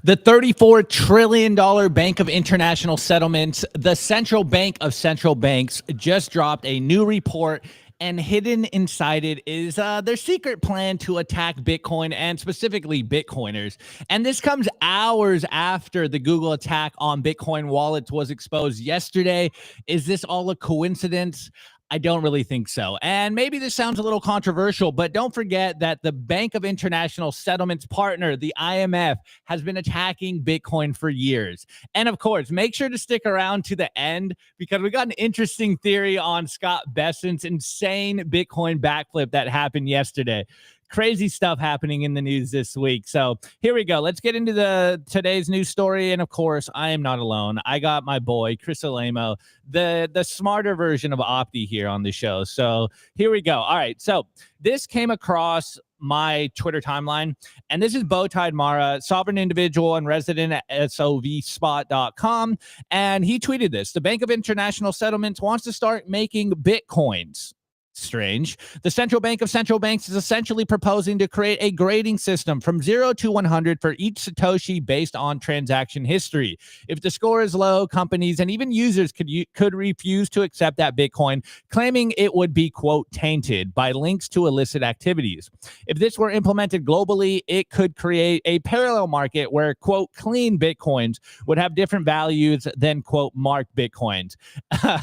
The $34 trillion Bank of International Settlements, the central bank of central banks, just dropped a new report, and hidden inside it is their secret plan to attack Bitcoin and specifically Bitcoiners. And this comes hours after the Google attack on Bitcoin wallets was exposed yesterday. Is this all a coincidence? I don't really think so. And maybe this sounds a little controversial, but don't forget that the Bank of International Settlements partner, the IMF, has been attacking Bitcoin for years. And of course, make sure to stick around to the end because we got an interesting theory on Scott Bessent's insane Bitcoin backflip that happened yesterday. Crazy stuff happening in the news this week. So here we go. Let's get into today's news story. And of course, I am not alone. I got my boy, Chris Alamo, the smarter version of Opti here on the show. So here we go. All right. So this came across my Twitter timeline, and this is Bowtied Mara, sovereign individual and resident at sovspot.com. And he tweeted this: the Bank of International Settlements wants to start making Bitcoins. Strange. The central bank of central banks is essentially proposing to create a grading system from 0 to 100 for each Satoshi based on transaction history. If the score is low, companies and even users could refuse to accept that Bitcoin, claiming it would be, quote, tainted by links to illicit activities. If this were implemented globally, it could create a parallel market where, quote, clean Bitcoins would have different values than, quote, marked Bitcoins.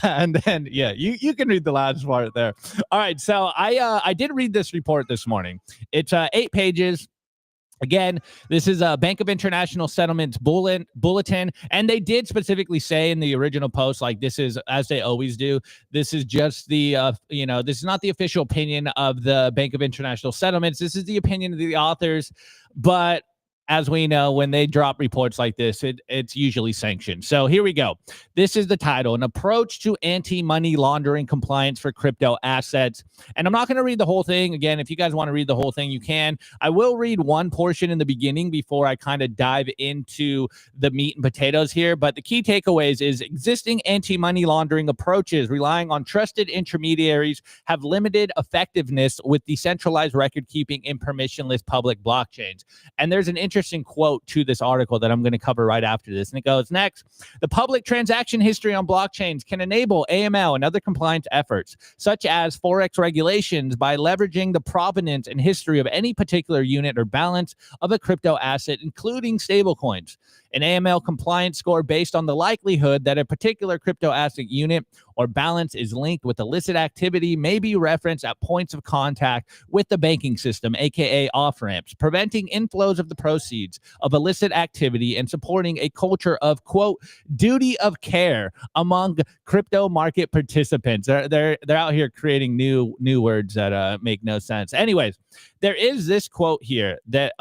And then, yeah, you can read the last part there. All right, so I did read this report this morning. It's 8 pages. Again, this is a Bank of International Settlements bulletin, and they did specifically say in the original post, like, this is, as they always do, this is just the, this is not the official opinion of the Bank of International Settlements. This is the opinion of the authors, but as we know, when they drop reports like this, it's usually sanctioned. So here we go. This is the title: An Approach to Anti-Money Laundering Compliance for Crypto Assets. And I'm not going to read the whole thing. Again, if you guys want to read the whole thing, you can. I will read one portion in the beginning before I kind of dive into the meat and potatoes here. But the key takeaways is existing anti-money laundering approaches relying on trusted intermediaries have limited effectiveness with decentralized record keeping in permissionless public blockchains. And there's an interesting quote to this article that I'm going to cover right after this. And it goes, next, the public transaction history on blockchains can enable AML and other compliance efforts, such as Forex regulations, by leveraging the provenance and history of any particular unit or balance of a crypto asset, including stablecoins. An AML compliance score based on the likelihood that a particular crypto asset unit or balance is linked with illicit activity may be referenced at points of contact with the banking system, aka off-ramps, preventing inflows of the proceeds of illicit activity and supporting a culture of, quote, duty of care among crypto market participants. They're out here creating new words that make no sense. Anyways, there is this quote here that,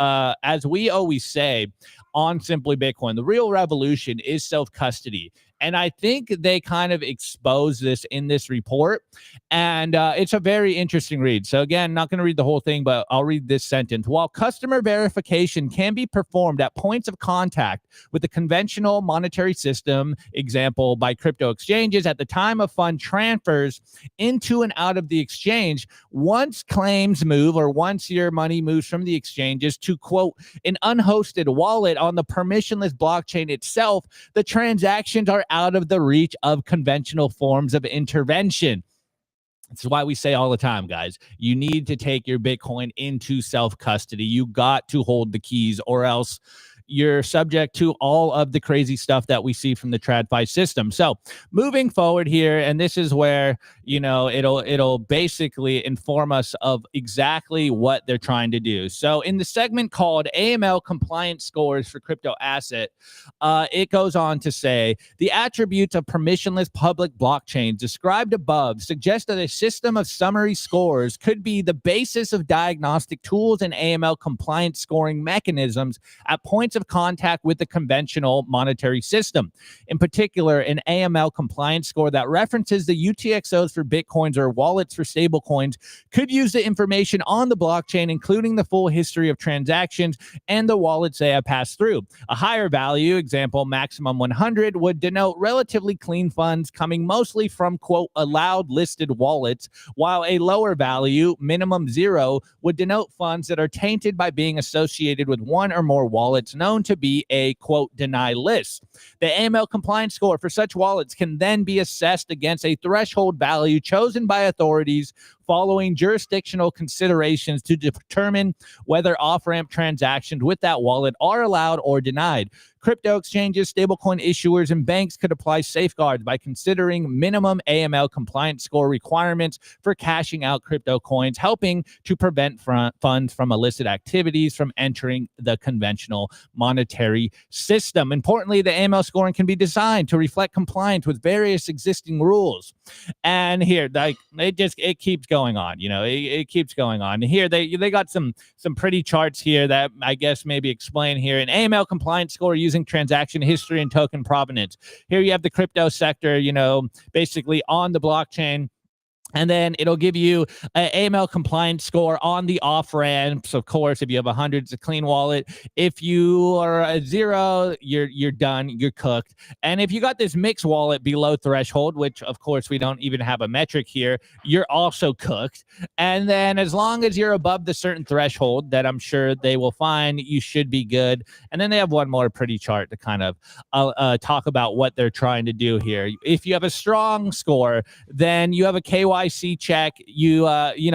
as we always say on Simply Bitcoin, the real revolution is self-custody. And I think they kind of expose this in this report. And it's a very interesting read. So again, not going to read the whole thing, but I'll read this sentence. While customer verification can be performed at points of contact with the conventional monetary system, example, by crypto exchanges at the time of fund transfers into and out of the exchange, once claims move or once your money moves from the exchanges to, quote, an unhosted wallet on the permissionless blockchain itself, the transactions are out of the reach of conventional forms of intervention. This is why we say all the time, guys, you need to take your Bitcoin into self-custody. You got to hold the keys, or else you're subject to all of the crazy stuff that we see from the TradFi system. So moving forward here, and this is where, it'll basically inform us of exactly what they're trying to do. So in the segment called AML Compliance Scores for Crypto Asset, it goes on to say, the attributes of permissionless public blockchains described above suggest that a system of summary scores could be the basis of diagnostic tools and AML compliance scoring mechanisms at points of contact with the conventional monetary system. In particular, an AML compliance score that references the UTXOs for Bitcoins or wallets for stablecoins could use the information on the blockchain, including the full history of transactions and the wallets they have passed through. A higher value, example, maximum 100, would denote relatively clean funds coming mostly from, quote, allowed listed wallets, while a lower value, minimum 0, would denote funds that are tainted by being associated with one or more wallets known known to be a, quote, deny list. The AML compliance score for such wallets can then be assessed against a threshold value chosen by authorities following jurisdictional considerations to determine whether off-ramp transactions with that wallet are allowed or denied. Crypto exchanges, stablecoin issuers, and banks could apply safeguards by considering minimum AML compliance score requirements for cashing out crypto coins, helping to prevent funds from illicit activities from entering the conventional monetary system. Importantly, the AML scoring can be designed to reflect compliance with various existing rules. And here, like, it keeps going on. It keeps going on. And here they got some pretty charts here that I guess maybe explain here. An AML compliance score using transaction history and token provenance. Here you have the crypto sector, basically on the blockchain. And then it'll give you an AML compliance score on the off ramps. Of course, if you have 100, it's a clean wallet. If you are a 0, you're done. You're cooked. And if you got this mixed wallet below threshold, which of course we don't even have a metric here, you're also cooked. And then as long as you're above the certain threshold that I'm sure they will find, you should be good. And then they have one more pretty chart to kind of talk about what they're trying to do here. If you have a strong score, then you have a KYC check. You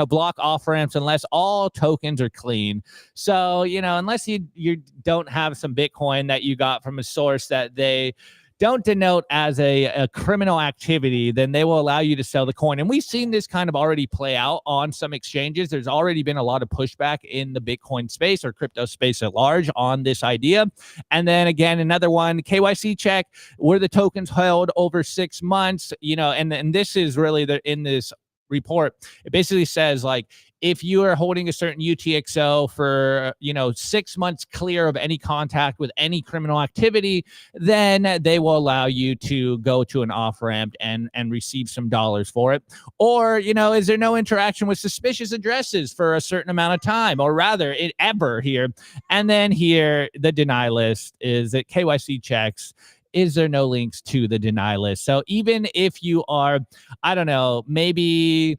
block off ramps unless all tokens are clean. So unless you don't have some Bitcoin that you got from a source that they don't denote as a criminal activity, then they will allow you to sell the coin. And we've seen this kind of already play out on some exchanges. There's already been a lot of pushback in the Bitcoin space or crypto space at large on this idea. And then again, another one, KYC check, were the tokens held over 6 months, and this is really in this report. It basically says, like, if you are holding a certain UTXO for 6 months clear of any contact with any criminal activity, then they will allow you to go to an off ramp and receive some dollars for it. Or is there no interaction with suspicious addresses for a certain amount of time, or rather ever here. And then here the deny list is that KYC checks. Is there no links to the deny list? So even if you are, I don't know, maybe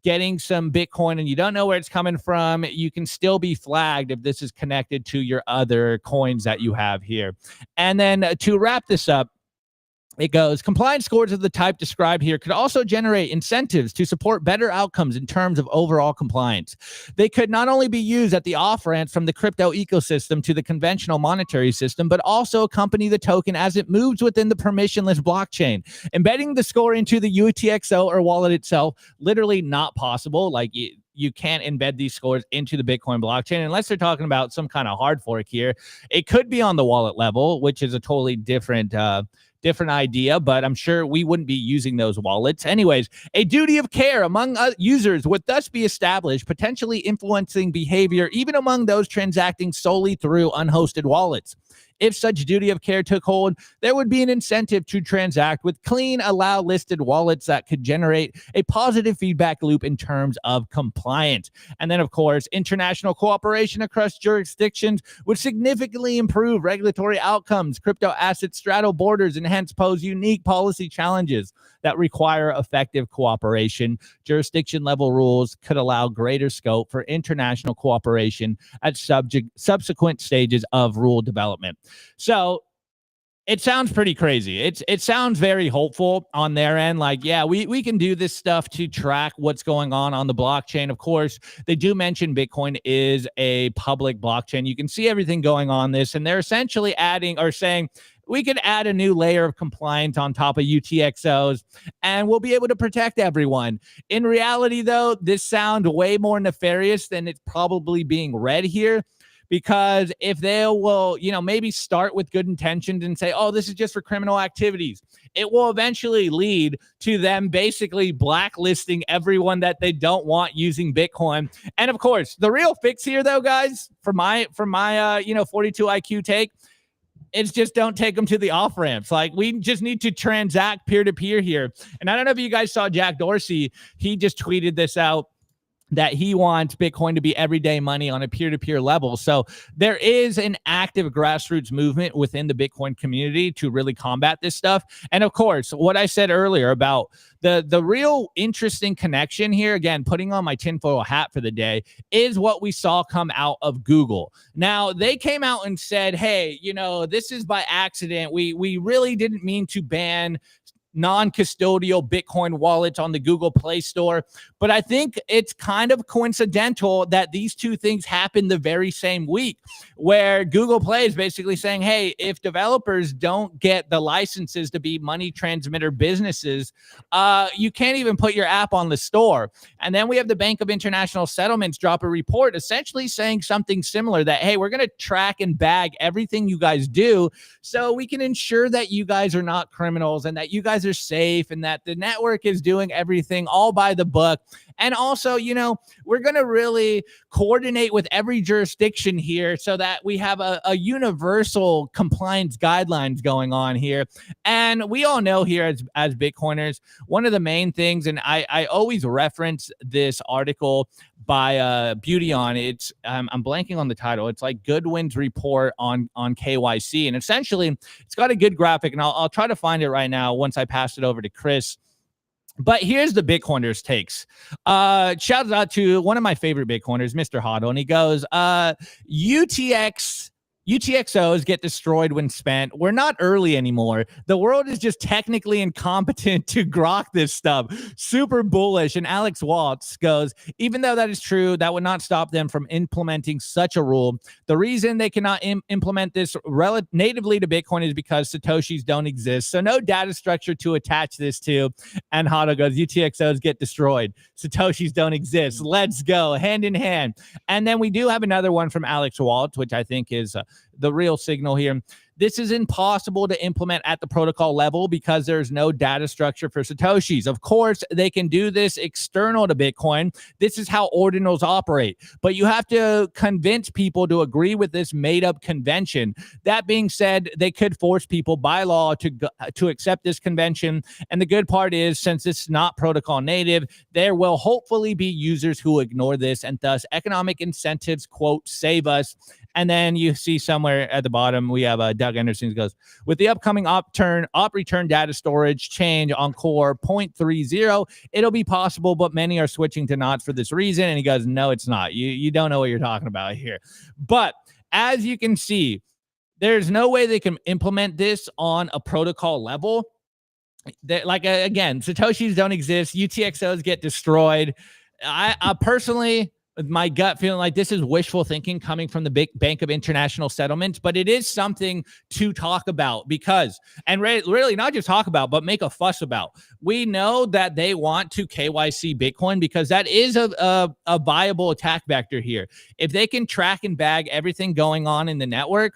getting some Bitcoin and you don't know where it's coming from, you can still be flagged if this is connected to your other coins that you have here. And then to wrap this up, it goes, compliance scores of the type described here could also generate incentives to support better outcomes in terms of overall compliance. They could not only be used at the off-ramps from the crypto ecosystem to the conventional monetary system, but also accompany the token as it moves within the permissionless blockchain. Embedding the score into the UTXO or wallet itself, literally not possible. Like, you can't embed these scores into the Bitcoin blockchain unless they're talking about some kind of hard fork here. It could be on the wallet level, which is a totally different idea, but I'm sure we wouldn't be using those wallets. Anyways, a duty of care among users would thus be established, potentially influencing behavior even among those transacting solely through unhosted wallets. If such duty of care took hold, there would be an incentive to transact with clean, allow listed wallets that could generate a positive feedback loop in terms of compliance. And then, of course, international cooperation across jurisdictions would significantly improve regulatory outcomes. Crypto assets straddle borders and hence pose unique policy challenges that require effective cooperation. Jurisdiction-level rules could allow greater scope for international cooperation at subsequent stages of rule development. So it sounds pretty crazy. It sounds very hopeful on their end. Like, yeah, we can do this stuff to track what's going on the blockchain. Of course, they do mention Bitcoin is a public blockchain. You can see everything going on this, and they're essentially adding or saying, we could add a new layer of compliance on top of UTXOs, and we'll be able to protect everyone. In reality, though, this sounds way more nefarious than it's probably being read here. Because if they will, maybe start with good intentions and say, oh, this is just for criminal activities, it will eventually lead to them basically blacklisting everyone that they don't want using Bitcoin. And of course, the real fix here, though, guys, from my 42 IQ take, it's just don't take them to the off ramps. Like, we just need to transact peer to peer here. And I don't know if you guys saw Jack Dorsey. He just tweeted this out. that he wants Bitcoin to be everyday money on a peer-to-peer level. So there is an active grassroots movement within the Bitcoin community to really combat this stuff. And of course, what I said earlier about the real interesting connection here, again, putting on my tinfoil hat for the day, is what we saw come out of Google. Now, they came out and said, hey, this is by accident. We really didn't mean to ban non-custodial Bitcoin wallets on the Google Play Store. But I think it's kind of coincidental that these two things happened the very same week, where Google Play is basically saying, hey, if developers don't get the licenses to be money transmitter businesses, you can't even put your app on the store. And then we have the Bank of International Settlements drop a report essentially saying something similar, that, hey, we're going to track and bag everything you guys do so we can ensure that you guys are not criminals and that you guys are safe and that the network is doing everything all by the book. And also, we're going to really coordinate with every jurisdiction here so that we have a universal compliance guidelines going on here. And we all know here as Bitcoiners, one of the main things, and I always reference this article by Beauty on it's I'm blanking on the title. It's like Goodwin's report on KYC, and essentially it's got a good graphic, and I'll try to find it right now once I pass it over to Chris. But here's the Bitcoiners takes. Shout out to one of my favorite Bitcoiners, Mr. Hodl, and he goes, UTXOs get destroyed when spent. We're not early anymore. The world is just technically incompetent to grok this stuff. Super bullish. And Alex Waltz goes, even though that is true, that would not stop them from implementing such a rule. The reason they cannot implement this natively to Bitcoin is because Satoshis don't exist. So no data structure to attach this to. And Hodl goes, UTXOs get destroyed. Satoshis don't exist. Let's go hand in hand. And then we do have another one from Alex Waltz, which I think is the real signal here. This is impossible to implement at the protocol level because there's no data structure for Satoshis. Of course, they can do this external to Bitcoin. This is how ordinals operate. But you have to convince people to agree with this made-up convention. That being said, they could force people by law to accept this convention. And the good part is, since it's not protocol native, there will hopefully be users who ignore this, and thus economic incentives, quote, save us. And then you see somewhere at the bottom, we have Doug Anderson who goes, with the upcoming op return data storage change on core 0.30, it'll be possible, but many are switching to NOTs for this reason. And he goes, no, it's not. You don't know what you're talking about here. But as you can see, there's no way they can implement this on a protocol level. Again, Satoshis don't exist. UTXOs get destroyed. I personally, my gut feeling like this is wishful thinking coming from the Bank of International Settlements, but it is something to talk about because, and really not just talk about, but make a fuss about. We know that they want to KYC Bitcoin because that is a viable attack vector here. If they can track and bag everything going on in the network,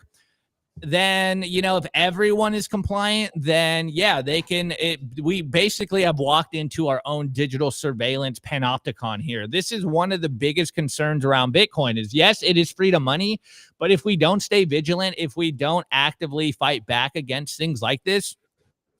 then, if everyone is compliant, then yeah, they can. We basically have walked into our own digital surveillance panopticon here. This is one of the biggest concerns around Bitcoin is, yes, it is freedom money, but if we don't stay vigilant, if we don't actively fight back against things like this,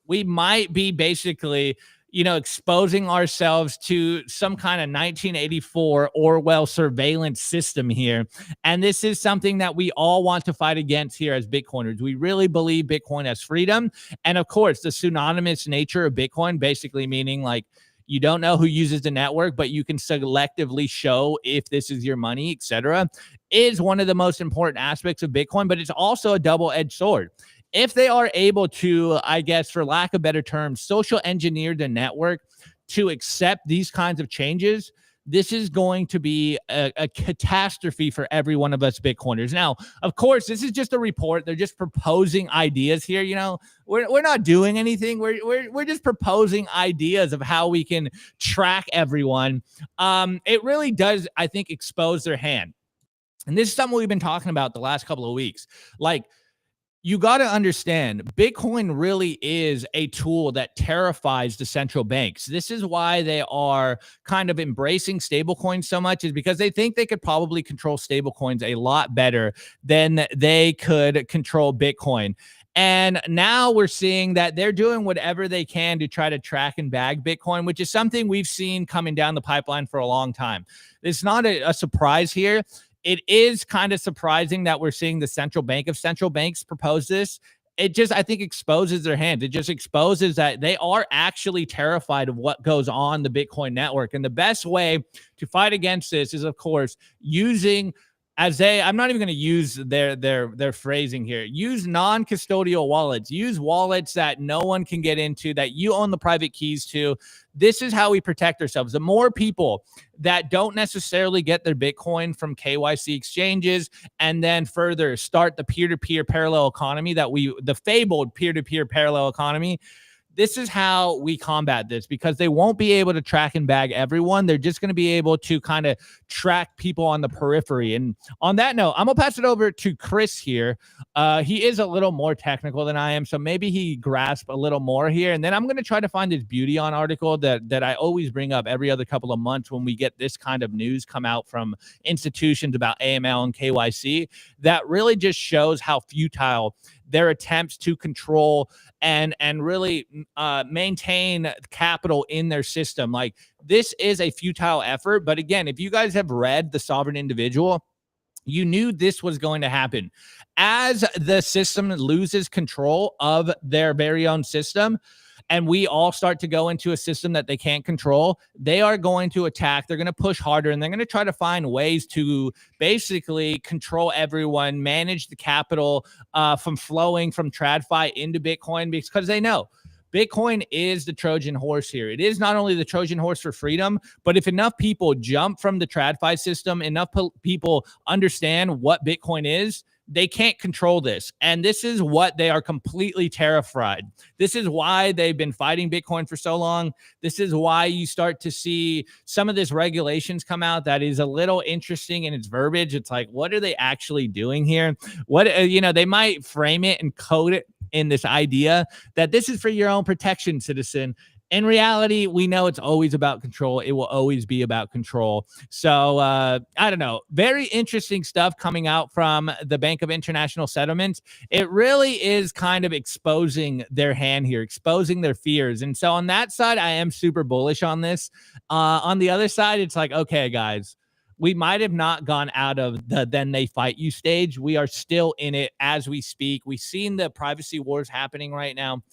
we might be basically exposing ourselves to some kind of 1984 Orwell surveillance system here. And this is something that we all want to fight against here as Bitcoiners. We really believe Bitcoin has freedom. And of course, the pseudonymous nature of Bitcoin, basically meaning like you don't know who uses the network, but you can selectively show if this is your money, etc., is one of the most important aspects of Bitcoin, but it's also a double-edged sword. If they are able to, I guess, for lack of better terms, social engineer the network to accept these kinds of changes, this is going to be a catastrophe for every one of us Bitcoiners. Now, of course, this is just a report. They're just proposing ideas here. We're not doing anything. We're just proposing ideas of how we can track everyone. It really does, I think, expose their hand. And this is something we've been talking about the last couple of weeks. Like, you got to understand, Bitcoin really is a tool that terrifies the central banks. This is why they are kind of embracing stablecoins so much, is because they think they could probably control stablecoins a lot better than they could control Bitcoin. And now we're seeing that they're doing whatever they can to try to track and bag Bitcoin, which is something we've seen coming down the pipeline for a long time. It's not a surprise here. It is kind of surprising that we're seeing the central bank of central banks propose this. It just, I think, exposes their hands. It just exposes that they are actually terrified of what goes on the Bitcoin network. And the best way to fight against this is, of course, using, as I'm not even going to use their phrasing here. Use non-custodial wallets. Use wallets that no one can get into, that you own the private keys to. This is how we protect ourselves. The more people that don't necessarily get their Bitcoin from KYC exchanges and then further start the peer-to-peer parallel economy, the fabled peer-to-peer parallel economy, this is how we combat this, because they won't be able to track and bag everyone. They're just going to be able to kind of track people on the periphery. And on that note, I'm going to pass it over to Chris here. He is a little more technical than I am, so maybe he grasped a little more here. And then I'm going to try to find this Beauty On article that I always bring up every other couple of months when we get this kind of news come out from institutions about AML and KYC, that really just shows how futile their attempts to control and really maintain capital in their system. Like, this is a futile effort. But again, if you guys have read The Sovereign Individual, you knew this was going to happen. As the system loses control of their very own system, and we all start to go into a system that they can't control, they are going to attack. They're going to push harder, and they're going to try to find ways to basically control everyone, manage the capital from flowing from TradFi into Bitcoin, because they know Bitcoin is the Trojan horse here. It is not only the Trojan horse for freedom, but if enough people jump from the TradFi system, enough people understand what Bitcoin is, they can't control this. And this is what they are completely terrified. This is why they've been fighting Bitcoin for so long. This is why you start to see some of this regulations come out that is a little interesting in its verbiage. It's like, what are they actually doing here? What, they might frame it and code it in this idea that this is for your own protection, citizen. In reality, we know it's always about control. It will always be about control. So I don't know. Very interesting stuff coming out from the Bank of International Settlements. It really is kind of exposing their hand here, exposing their fears. And so on that side, I am super bullish on this. On the other side, it's like, okay, guys, we might have not gone out of the then they fight you stage. We are still in it as we speak. We've seen the privacy wars happening right now.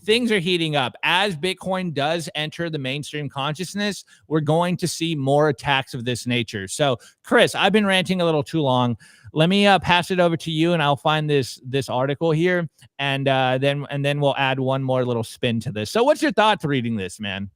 Things are heating up. As Bitcoin does enter the mainstream consciousness, we're going to see more attacks of this nature. So, Chris, I've been ranting a little too long. Let me pass it over to you, and I'll find this article here, and then we'll add one more little spin to this. So, what's your thoughts reading this, man?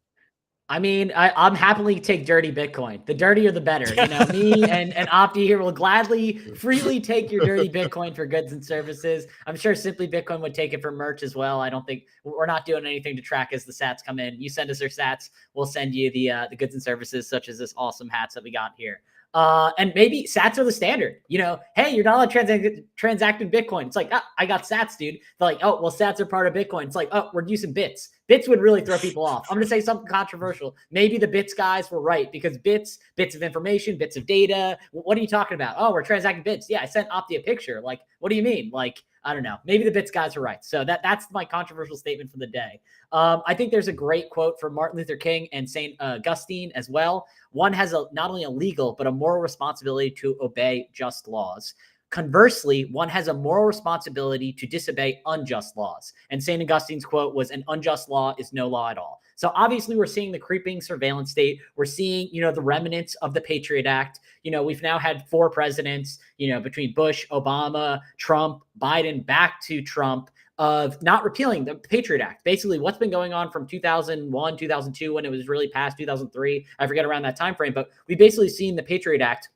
I mean, I'm happily take dirty Bitcoin. The dirtier, the better. Me and Opti here will gladly, freely take your dirty Bitcoin for goods and services. I'm sure Simply Bitcoin would take it for merch as well. I don't think we're not doing anything to track as the sats come in. You send us your sats, we'll send you the goods and services, such as this awesome hats that we got here. And maybe sats are the standard. Hey, you're not allowed to transact in Bitcoin. It's like, I got sats, dude. They're like, oh, well, sats are part of Bitcoin. It's like, oh, we're using bits. Bits would really throw people off. I'm going to say something controversial. Maybe the bits guys were right, because bits of information, bits of data. What are you talking about? Oh, we're transacting bits. Yeah, I sent Opti a picture. Like, what do you mean? Like, I don't know. Maybe the bits guys are right. So that's my controversial statement for the day. I think there's a great quote from Martin Luther King and St. Augustine as well. One has not only a legal, but a moral responsibility to obey just laws. Conversely, one has a moral responsibility to disobey unjust laws. And St. Augustine's quote was, an unjust law is no law at all. So obviously we're seeing the creeping surveillance state. We're seeing, the remnants of the Patriot Act. We've now had 4 presidents, between Bush, Obama, Trump, Biden, back to Trump, of not repealing the Patriot Act. Basically, what's been going on from 2001, 2002, when it was really passed, 2003, I forget around that time frame, but we've basically seen the Patriot Act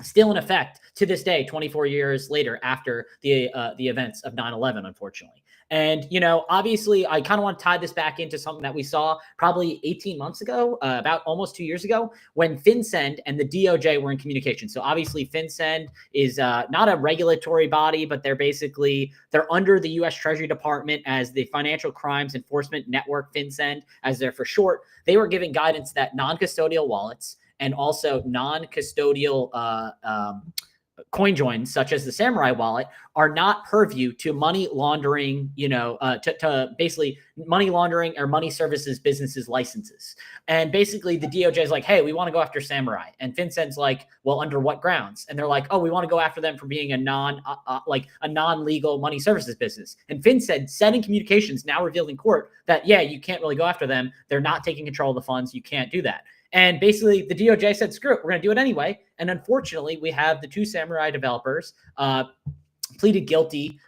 still in effect to this day, 24 years later after the events of 9/11, unfortunately. And, you know, obviously, I kind of want to tie this back into something that we saw probably 18 months ago, about almost 2 years ago, when FinCEN and the DOJ were in communication. So obviously, FinCEN is not a regulatory body, but they're under the U.S. Treasury Department as the Financial Crimes Enforcement Network, FinCEN, as they're for short. They were giving guidance that non-custodial wallets and also non-custodial coin joins, such as the Samurai wallet, are not purview to money laundering, to basically money laundering or money services businesses licenses. And basically the DOJ is like, hey, we want to go after Samurai. And FinCEN's like, well, under what grounds? And they're like, oh, we want to go after them for being a non-legal money services business. And FinCEN said in communications, now revealed in court, that, yeah, you can't really go after them. They're not taking control of the funds. You can't do that. And basically, the DOJ said, screw it, we're going to do it anyway. And unfortunately, we have the two Samurai developers pleaded guilty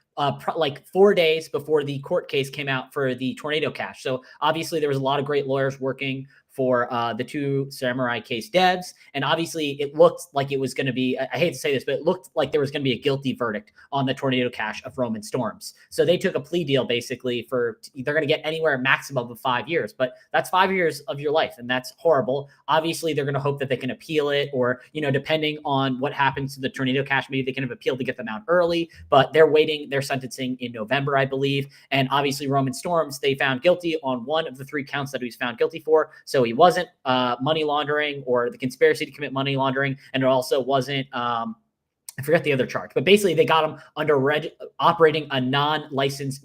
like 4 days before the court case came out for the Tornado Cash. So obviously, there was a lot of great lawyers working for the two Samurai case devs. And obviously, it looked like it was going to be, I hate to say this, but it looked like there was going to be a guilty verdict on the Tornado Cash of Roman Storms. So they took a plea deal basically they're going to get anywhere maximum of 5 years, but that's 5 years of your life. And that's horrible. Obviously, they're going to hope that they can appeal it, or, depending on what happens to the Tornado Cash, maybe they can have appealed to get them out early, but they're waiting their sentencing in November, I believe. And obviously, Roman Storms, they found guilty on one of the 3 counts that he was found guilty for. So he wasn't money laundering or the conspiracy to commit money laundering, and it also wasn't I forget the other charge, but basically they got him under operating a non-licensed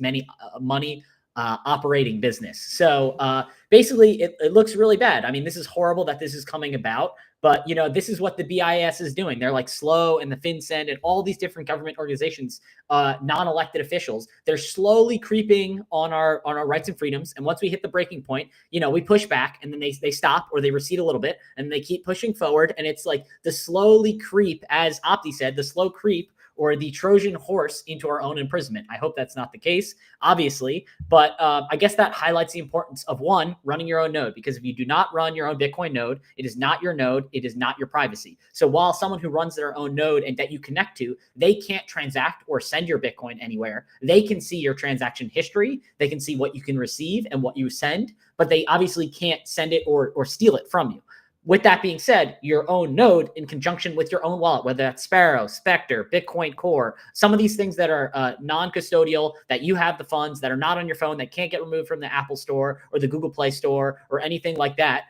money operating business. So basically it looks really bad. I mean, this is horrible that this is coming about, but this is what the BIS is doing. They're like slow, and the FinCEN and all these different government organizations, non-elected officials, they're slowly creeping on our rights and freedoms. And once we hit the breaking point, we push back, and then they stop, or they recede a little bit, and they keep pushing forward. And it's like the slowly creep, as Opti said, the slow creep, or the Trojan horse into our own imprisonment. I hope that's not the case, obviously, but I guess that highlights the importance of, one, running your own node, because if you do not run your own Bitcoin node, it is not your node, it is not your privacy. So while someone who runs their own node and that you connect to, they can't transact or send your Bitcoin anywhere. They can see your transaction history, they can see what you can receive and what you send, but they obviously can't send it or steal it from you. With that being said, your own node in conjunction with your own wallet, whether that's Sparrow, Spectre, Bitcoin Core, some of these things that are non-custodial, that you have the funds, that are not on your phone, that can't get removed from the Apple Store or the Google Play Store or anything like that.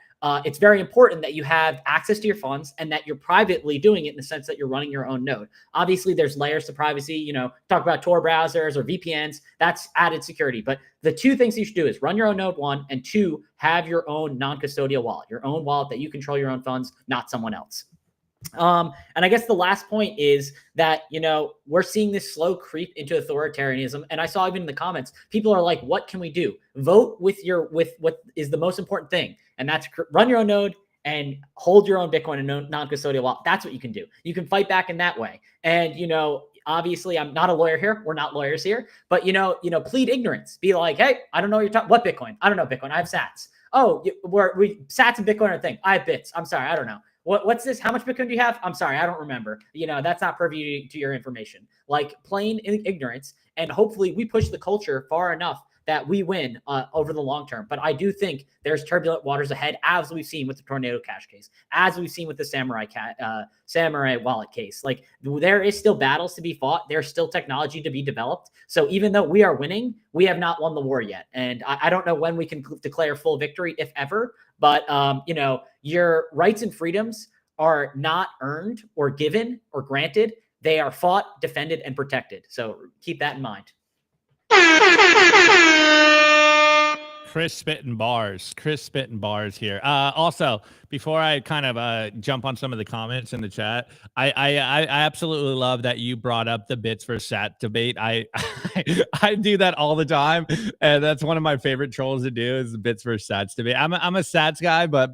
It's very important that you have access to your funds and that you're privately doing it in the sense that you're running your own node. Obviously, there's layers to privacy. Talk about Tor browsers or VPNs. That's added security. But the two things you should do is run your own node, 1, and 2, have your own non-custodial wallet, your own wallet that you control your own funds, not someone else. And I guess the last point is that, we're seeing this slow creep into authoritarianism. And I saw even in the comments, people are like, what can we do? Vote with what is the most important thing. And that's run your own node and hold your own Bitcoin and non-custodial wallet. That's what you can do. You can fight back in that way. And, obviously I'm not a lawyer here. We're not lawyers here, but, plead ignorance. Be like, hey, I don't know what you're talking. What Bitcoin? I don't know Bitcoin. I have sats. Oh, sats and Bitcoin are a thing. I have bits. I'm sorry. I don't know. What's this? How much Bitcoin do you have? I'm sorry, I don't remember. That's not purview to your information. Like plain ignorance. And hopefully we push the culture far enough that we win over the long term. But I do think there's turbulent waters ahead, as we've seen with the Tornado Cash case, as we've seen with the Samurai wallet case. Like there is still battles to be fought. There's still technology to be developed. So even though we are winning, we have not won the war yet. And I don't know when we can declare full victory, if ever. But, your rights and freedoms are not earned or given or granted. They are fought, defended, and protected. So keep that in mind. Chris spitting bars here. Also, before I kind of jump on some of the comments in the chat, I absolutely love that you brought up the bits for sat debate. I do that all the time, and that's one of my favorite trolls to do is the bits for sats debate. I'm a sats guy, but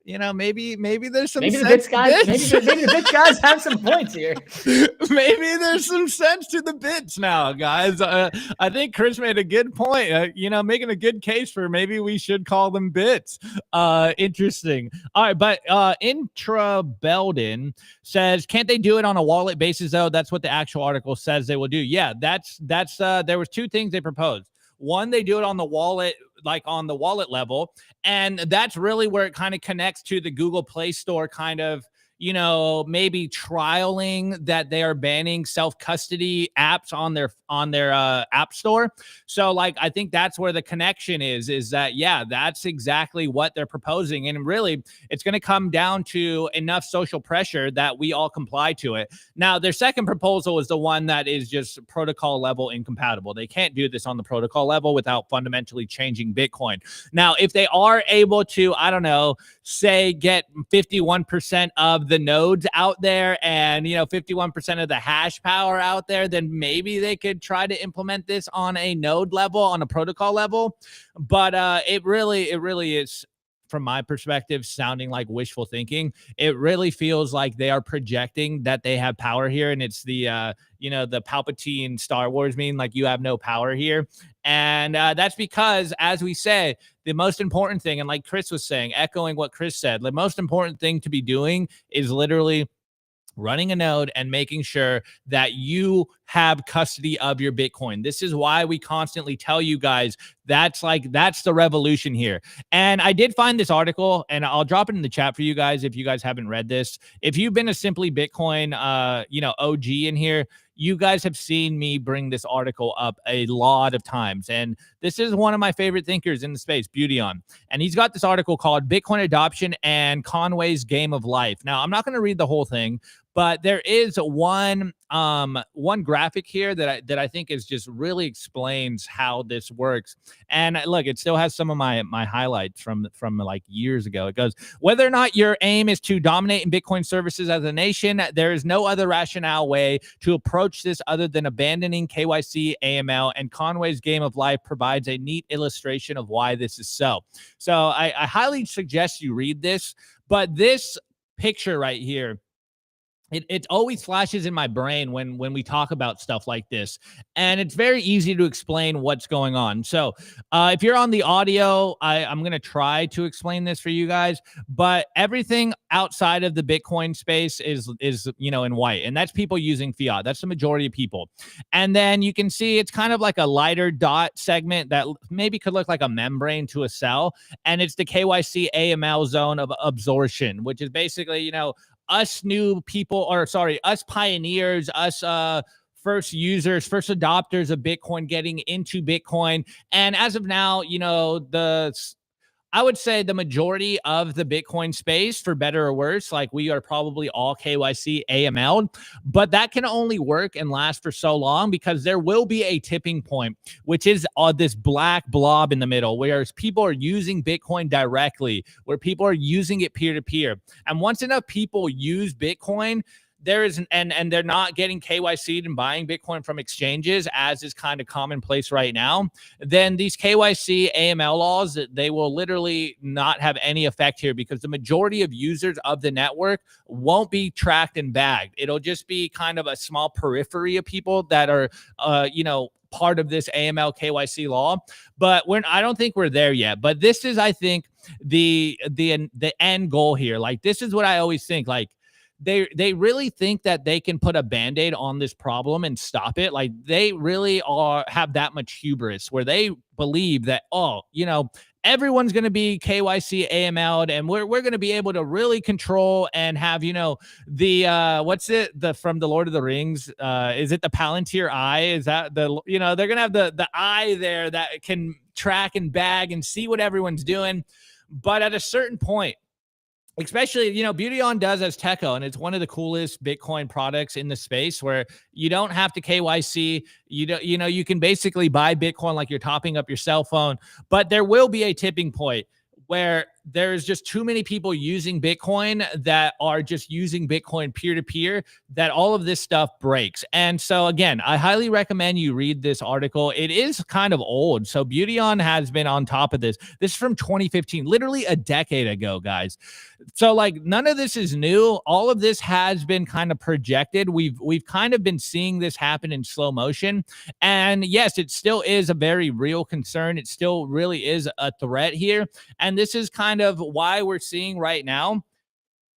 you know, maybe there's some Maybe the sense bits guys, to bits. maybe the bits guys have some points here. Maybe there's some sense to the bits now, guys. I think Chris made a good point. You know, making a good case for maybe we should call them bits. Interesting. All right, but Intra Belden says, can't they do it on a wallet basis though? That's what the actual article says they will do. Yeah, that's there was two things they proposed. One, they do it on the wallet, like on the wallet level. And that's really where it kind of connects to the Google Play Store kind of, you know, maybe trialing that they are banning self-custody apps on their app store. So like, I think that's where the connection is that, yeah, that's exactly what they're proposing. And really it's going to come down to enough social pressure that we all comply to it. Now, their second proposal is the one that is just protocol level incompatible. They can't do this on the protocol level without fundamentally changing Bitcoin. Now, if they are able to, I don't know, say get 51% of the nodes out there and, you know, 51% of the hash power out there, then maybe they could try to implement this on a node level, on a protocol level. But it really is, from my perspective, sounding like wishful thinking. It really feels like they are projecting that they have power here, and it's the you know, the Palpatine Star Wars meme, like, you have no power here. And that's because, as we say, the most important thing, and like Chris was saying, echoing what Chris said, the most important thing to be doing is literally running a node and making sure that you have custody of your Bitcoin. This is why we constantly tell you guys that's the revolution here. And I did find this article, and I'll drop it in the chat for you guys if you guys haven't read this. If you've been a Simply Bitcoin you know, OG in here, you guys have seen me bring this article up a lot of times. And this is one of my favorite thinkers in the space, Beautyon. And he's got this article called Bitcoin Adoption and Conway's Game of Life. Now, I'm not going to read the whole thing, but there is one graphic here that I think is just really explains how this works. And look, it still has some of my highlights from like years ago. It goes, whether or not your aim is to dominate in Bitcoin services as a nation, there is no other rationale way to approach this other than abandoning KYC, AML, and Conway's Game of Life provides a neat illustration of why this is so. So I highly suggest you read this, but this picture right here, it always flashes in my brain when we talk about stuff like this, and it's very easy to explain what's going on. So if you're on the audio, I'm going to try to explain this for you guys, but everything outside of the Bitcoin space is, you know, in white, and that's people using fiat. That's the majority of people. And then you can see it's kind of like a lighter dot segment that maybe could look like a membrane to a cell, and it's the KYC AML zone of absorption, which is basically, you know, us new people, or sorry, us pioneers, us first users, first adopters of Bitcoin getting into Bitcoin. And as of now, you know, I would say the majority of the Bitcoin space, for better or worse, like, we are probably all KYC AML, but that can only work and last for so long because there will be a tipping point, which is this black blob in the middle, where people are using Bitcoin directly, where people are using it peer-to-peer. And once enough people use Bitcoin, there is and they're not getting KYC'd and buying Bitcoin from exchanges, as is kind of commonplace right now, then these KYC AML laws, they will literally not have any effect here, because the majority of users of the network won't be tracked and bagged. It'll just be kind of a small periphery of people that are you know, part of this AML KYC law. But I don't think we're there yet. But this is, I think, the end goal here. Like, this is what I always think, like, they really think that they can put a Band-Aid on this problem and stop it. Like, they really have that much hubris where they believe that, oh, you know, everyone's going to be KYC AML'd, and we're going to be able to really control and have, you know, the from the Lord of the Rings, is it the Palantir Eye? Is that you know, they're going to have the eye there that can track and bag and see what everyone's doing. But at a certain point, especially, you know, Beautyon does Azteco, and it's one of the coolest Bitcoin products in the space, where you don't have to KYC. You know, you can basically buy Bitcoin like you're topping up your cell phone. But there will be a tipping point where there's just too many people using Bitcoin that are just using Bitcoin peer-to-peer, that all of this stuff breaks. And so again, I highly recommend you read this article. It is kind of old. So Beautyon has been on top of this. This is from 2015, literally a decade ago, guys. So like none of this is new. All of this has been kind of projected. We've kind of been seeing this happen in slow motion. And yes, it still is a very real concern. It still really is a threat here. And this is kind of why we're seeing right now,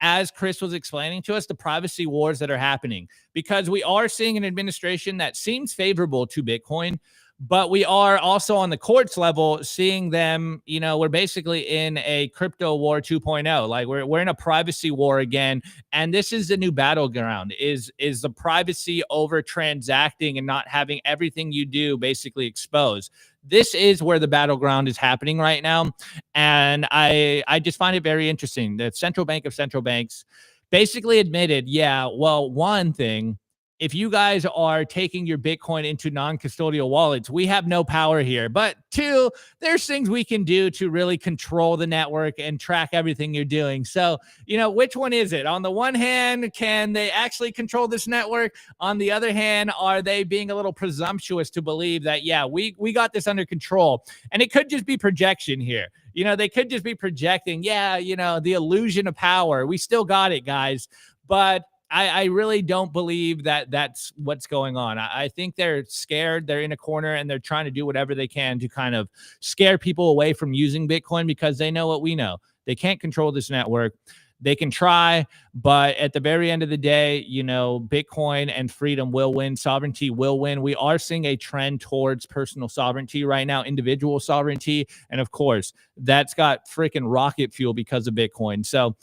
as Chris was explaining to us, the privacy wars that are happening, because we are seeing an administration that seems favorable to Bitcoin, but we are also on the courts level seeing them, you know, we're basically in a crypto war 2.0. Like we're in a privacy war again. And this is the new battleground, is the privacy over transacting and not having everything you do basically exposed. This is where the battleground is happening right now. And I just find it very interesting. The central bank of central banks basically admitted, yeah, well, one thing, if you guys are taking your Bitcoin into non-custodial wallets, we have no power here. But two, there's things we can do to really control the network and track everything you're doing. So, you know, which one is it? On the one hand, can they actually control this network? On the other hand, are they being a little presumptuous to believe that, yeah, we got this under control? And it could just be projection here. You know, they could just be projecting, yeah, you know, the illusion of power. We still got it, guys. But I really don't believe that that's what's going on. I think they're scared. They're in a corner and they're trying to do whatever they can to kind of scare people away from using Bitcoin, because they know what we know. They can't control this network. They can try, but at the very end of the day, you know, Bitcoin and freedom will win. Sovereignty will win. We are seeing a trend towards personal sovereignty right now, individual sovereignty. And of course, that's got freaking rocket fuel because of Bitcoin. So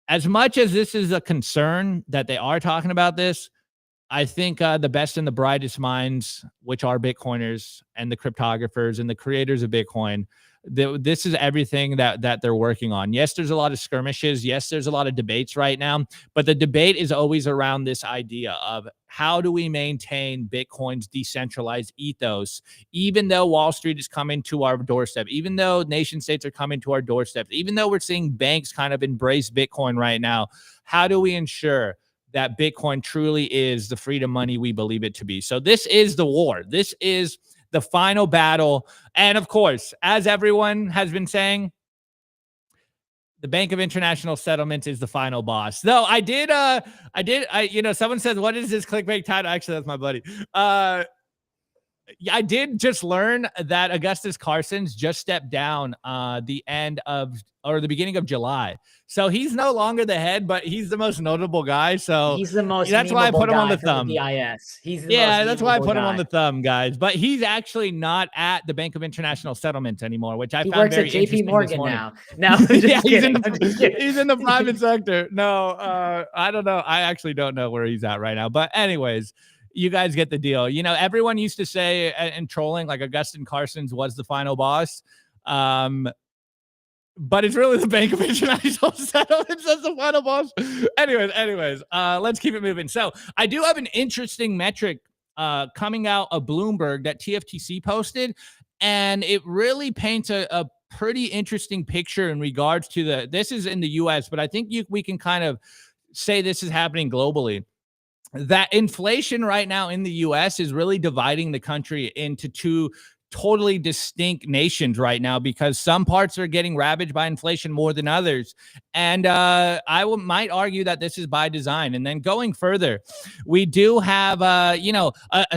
as much as this is a concern that they are talking about this, I think the best and the brightest minds, which are Bitcoiners and the cryptographers and the creators of Bitcoin, this is everything that they're working on. Yes, there's a lot of skirmishes. Yes, there's a lot of debates right now, but the debate is always around this idea of how do we maintain Bitcoin's decentralized ethos, even though Wall Street is coming to our doorstep, even though nation states are coming to our doorstep, even though we're seeing banks kind of embrace Bitcoin right now. How do we ensure that Bitcoin truly is the freedom money we believe it to be? So this is the war. This is the final battle. And of course, as everyone has been saying, the Bank of International Settlements is the final boss. Though you know, someone says, what is this clickbait title? Actually, that's my buddy. I did just learn that Augustus Carson's just stepped down the beginning of July. So he's no longer the head, but he's the most notable guy. So he's the most that's why I put him on the thumb. DIS. He's the that's why I put him on the thumb, guys. But he's actually not at the Bank of International Settlements anymore, which I found very interesting. He works at JP Morgan now. No, I'm just kidding. He's in the private sector. No, I don't know. I actually don't know where he's at right now. But anyways, you guys get the deal. You know, everyone used to say and trolling like Augustus Carson's was the final boss. But it's really the Bank of International Settlements as the final boss. Anyways, let's keep it moving. So I do have an interesting metric coming out of Bloomberg that TFTC posted, and it really paints a pretty interesting picture in regards to this is in the US, but I think we can kind of say this is happening globally. That inflation right now in the US is really dividing the country into two totally distinct nations right now, because some parts are getting ravaged by inflation more than others. And might argue that this is by design. And then going further, we do have, a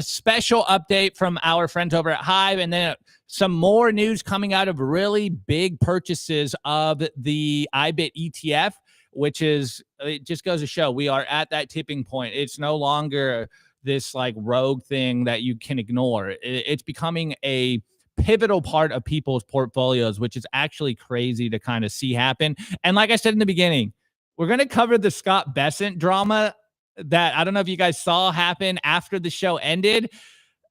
special update from our friends over at HIVE, and then some more news coming out of really big purchases of the IBIT ETF, which is, it just goes to show we are at that tipping point. It's no longer this like rogue thing that you can ignore. It's becoming a pivotal part of people's portfolios, which is actually crazy to kind of see happen. And like I said in the beginning, we're going to cover the Scott Bessent drama that I don't know if you guys saw happen after the show ended.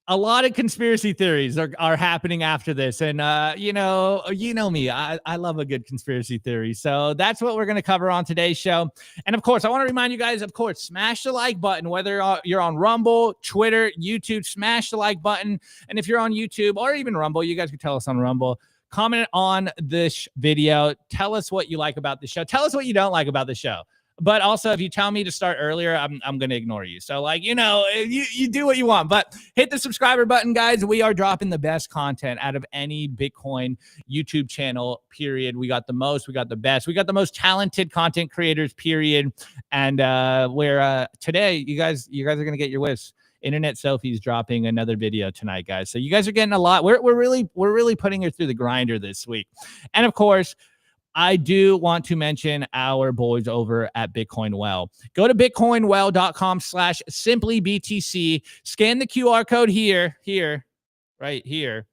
A lot of conspiracy theories are happening after this. And, you know me, I love a good conspiracy theory. So that's what we're going to cover on today's show. And of course, I want to remind you guys, of course, smash the like button, whether you're on Rumble, Twitter, YouTube, smash the like button. And if you're on YouTube or even Rumble, you guys can tell us on Rumble. comment on this video. Tell us what you like about the show. Tell us what you don't like about the show. But also, if you tell me to start earlier, I'm going to ignore you. So, like, you do what you want. But hit the subscriber button, guys. We are dropping the best content out of any Bitcoin YouTube channel, period. We got the most. We got the best. We got the most talented content creators, period. And today, you guys are going to get your wish. Internet Sophie's dropping another video tonight, guys. So you guys are getting a lot. We're really putting her through the grinder this week. And, of course, I do want to mention our boys over at Bitcoin Well. Go to bitcoinwell.com/simplybtc. Scan the QR code right here.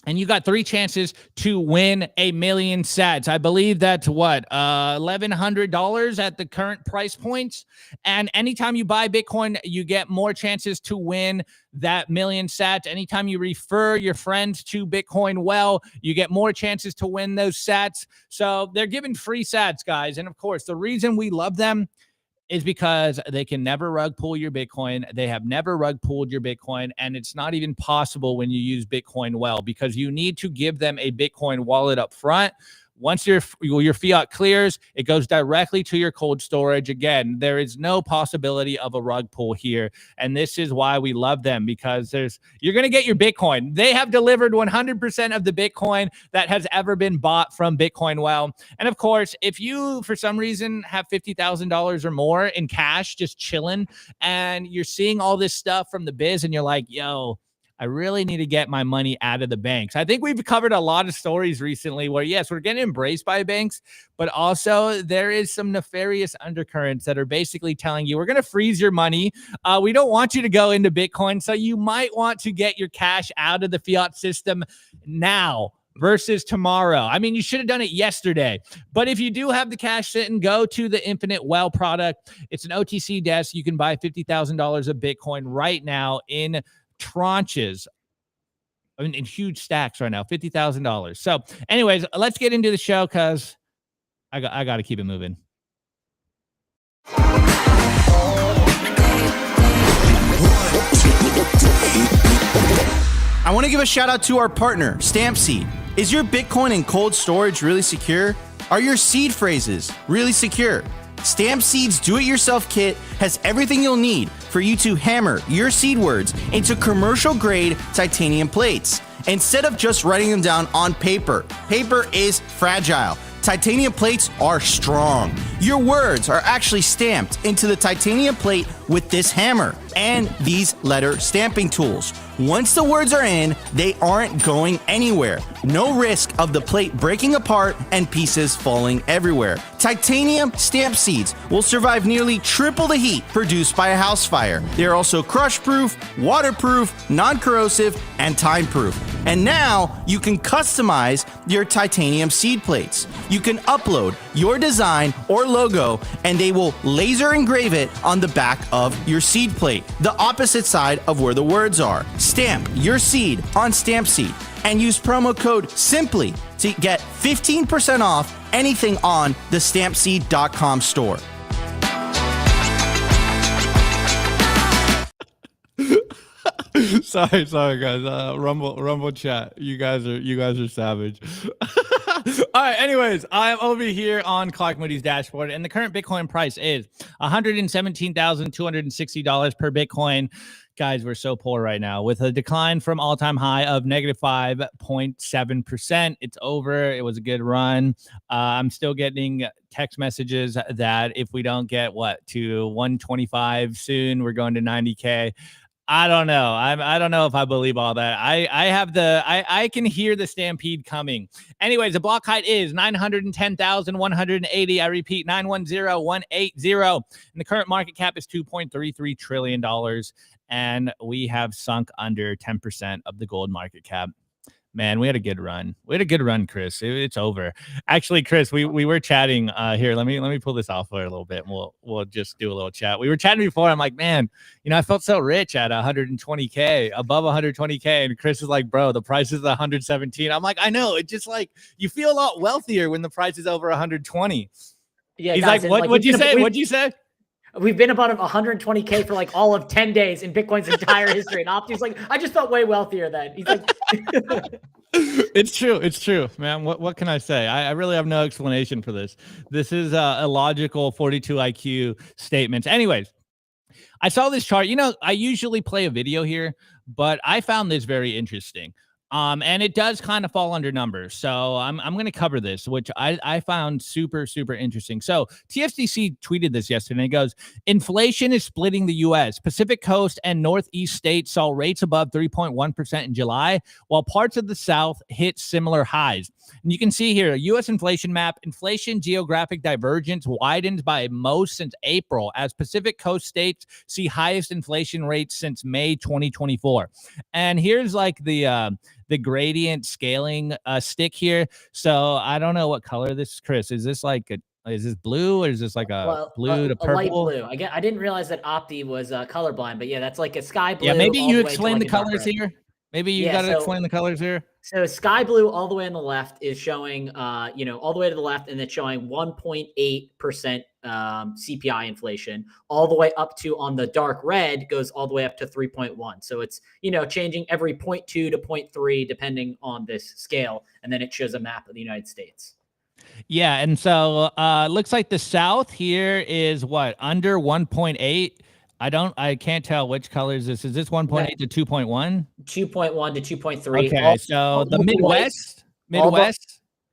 And you got 3 chances to win 1,000,000 sats. I believe that's what, $1,100 at the current price points. And anytime you buy Bitcoin, you get more chances to win that 1,000,000 sats. Anytime you refer your friends to Bitcoin Well, you get more chances to win those sats. So they're giving free sats, guys. And of course, the reason we love them is because they can never rug pull your Bitcoin. They have never rug pulled your Bitcoin, and it's not even possible when you use Bitcoin Well, because you need to give them a Bitcoin wallet up front. Once your fiat clears, it goes directly to your cold storage. Again, there is no possibility of a rug pull here. And this is why we love them, because you're going to get your Bitcoin. They have delivered 100% of the Bitcoin that has ever been bought from Bitcoin Well. And of course, if you, for some reason, have $50,000 or more in cash, just chilling, and you're seeing all this stuff from the biz and you're like, yo, I really need to get my money out of the banks. I think we've covered a lot of stories recently where, yes, we're getting embraced by banks, but also there is some nefarious undercurrents that are basically telling you, we're going to freeze your money. We don't want you to go into Bitcoin. So you might want to get your cash out of the fiat system now versus tomorrow. I mean, you should have done it yesterday. But if you do have the cash sitting, go to the Infinite Well product. It's an OTC desk. You can buy $50,000 of Bitcoin right now in tranches, I mean, in huge stacks right now, $50,000. So anyways, let's get into the show, because I got to keep it moving. I want to give a shout out to our partner, StampSeed. Is your Bitcoin in cold storage really secure? Are your seed phrases really secure? StampSeed's do-it-yourself kit has everything you'll need for you to hammer your seed words into commercial-grade titanium plates. Instead of just writing them down on paper, paper is fragile. Titanium plates are strong. Your words are actually stamped into the titanium plate with this hammer and these letter stamping tools. Once the words are in, they aren't going anywhere. No risk of the plate breaking apart and pieces falling everywhere. Titanium stamp seeds will survive nearly triple the heat produced by a house fire. They're also crush-proof, waterproof, non-corrosive, and time-proof. And now you can customize your titanium seed plates. You can upload your design or logo, and they will laser engrave it on the back of your seed plate, the opposite side of where the words are. Stamp your seed on StampSeed and use promo code SIMPLY to get 15% off anything on the stampseed.com store. sorry guys, rumble chat, you guys are savage. All right, anyways, I'm over here on Clark Moody's dashboard, and the current Bitcoin price is $117,260 per Bitcoin. Guys, we're so poor right now, with a decline from all-time high of -5.7%. It's over. It was a good run. I'm still getting text messages that if we don't get to 125 soon, we're going to 90K. I don't know. I don't know if I believe all that. I can hear the stampede coming. Anyways, the block height is 910,180. I repeat, 910,180. And the current market cap is $2.33 trillion. And we have sunk under 10% of the gold market cap. Man, we had a good run. Chris. It's over. Actually, Chris, we were chatting here. Let me pull this off for a little bit, and we'll just do a little chat. We were chatting before. I'm like, man, I felt so rich at 120K, above 120K. And Chris is like, bro, the price is 117. I'm like, I know. It's just like you feel a lot wealthier when the price is over 120. Yeah, he's guys, like, what'd you say? What'd you say? We've been about 120K for like all of 10 days in Bitcoin's entire history. And Opti's like, I just felt way wealthier then. He's like, It's true. It's true, man. What can I say? I really have no explanation for this. This is a logical 42 IQ statements. Anyways, I saw this chart. I usually play a video here, but I found this very interesting. And it does kind of fall under numbers. So I'm going to cover this, which I found super, super interesting. So TFCC tweeted this yesterday. It goes, inflation is splitting the U.S. Pacific Coast and Northeast states saw rates above 3.1% in July, while parts of the South hit similar highs. And you can see here, U.S. inflation map, inflation geographic divergence widens by most since April as Pacific Coast states see highest inflation rates since May 2024. And here's like the gradient scaling stick here. So I don't know what color this is, Chris. Is this like is this blue or is this like a blue to purple? A light blue. I didn't realize that Opti was colorblind, but yeah, that's like a sky blue. Yeah, maybe you explain like the colors here. Maybe you got to explain the colors here. So sky blue all the way on the left is showing, all the way to the left, and it's showing 1.8% CPI inflation. All the way up to, on the dark red, goes all the way up to 3.1. So it's, changing every 0.2 to 0.3 depending on this scale, and then it shows a map of the United States. Yeah, and so looks like the South here is what, under 1.8. I can't tell which colors this is. This 1.8 to 2.1? 2.1 to 2.3. Okay, so the Midwest,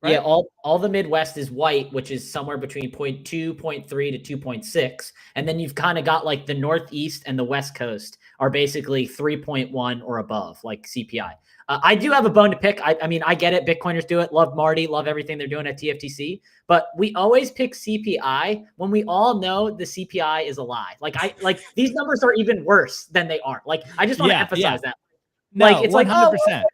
right? Yeah, all the Midwest is white, which is somewhere between 0.2, 0.3 to 2.6. And then you've kind of got like the Northeast and the West Coast are basically 3.1 or above, like CPI. I do have a bone to pick. I mean, I get it. Bitcoiners do it. Love Marty. Love everything they're doing at TFTC. But we always pick CPI when we all know the CPI is a lie. Like these numbers are even worse than they are. Like, I just want to emphasize that. No, like, it's 100%. Like,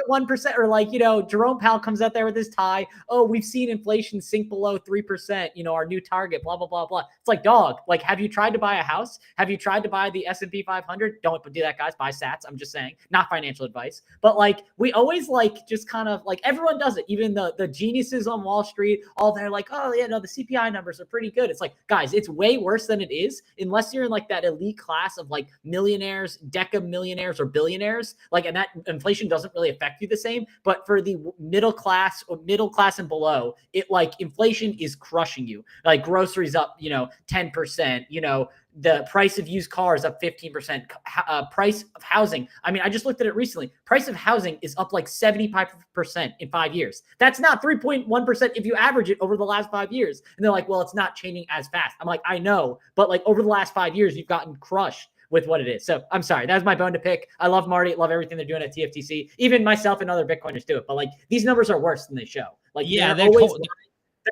3.1%, or like, Jerome Powell comes out there with his tie. Oh, we've seen inflation sink below 3%, our new target, blah, blah, blah, blah. It's like, dog, like, have you tried to buy a house? Have you tried to buy the S&P 500? Don't do that, guys. Buy sats. I'm just saying, not financial advice. But like, we always like, just kind of like, everyone does it. Even the geniuses on Wall Street, all they're like, oh yeah, no, the CPI numbers are pretty good. It's like, guys, it's way worse than it is, unless you're in like that elite class of like millionaires, deca millionaires, or billionaires. Like, and that inflation doesn't really affect you the same. But for the middle class and below, it like inflation is crushing you. Like groceries up, 10%, the price of used cars up 15%, price of housing. I mean, I just looked at it recently. Price of housing is up like 75% in 5 years. That's not 3.1% if you average it over the last 5 years. And they're like, well, it's not changing as fast. I'm like, I know, but like over the last 5 years, you've gotten crushed with what it is. So I'm sorry, that was my bone to pick. I love Marty, love everything they're doing at TFTC. Even myself and other Bitcoiners do it, but like these numbers are worse than they show. Like, yeah, they're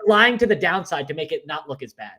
lying to the downside to make it not look as bad.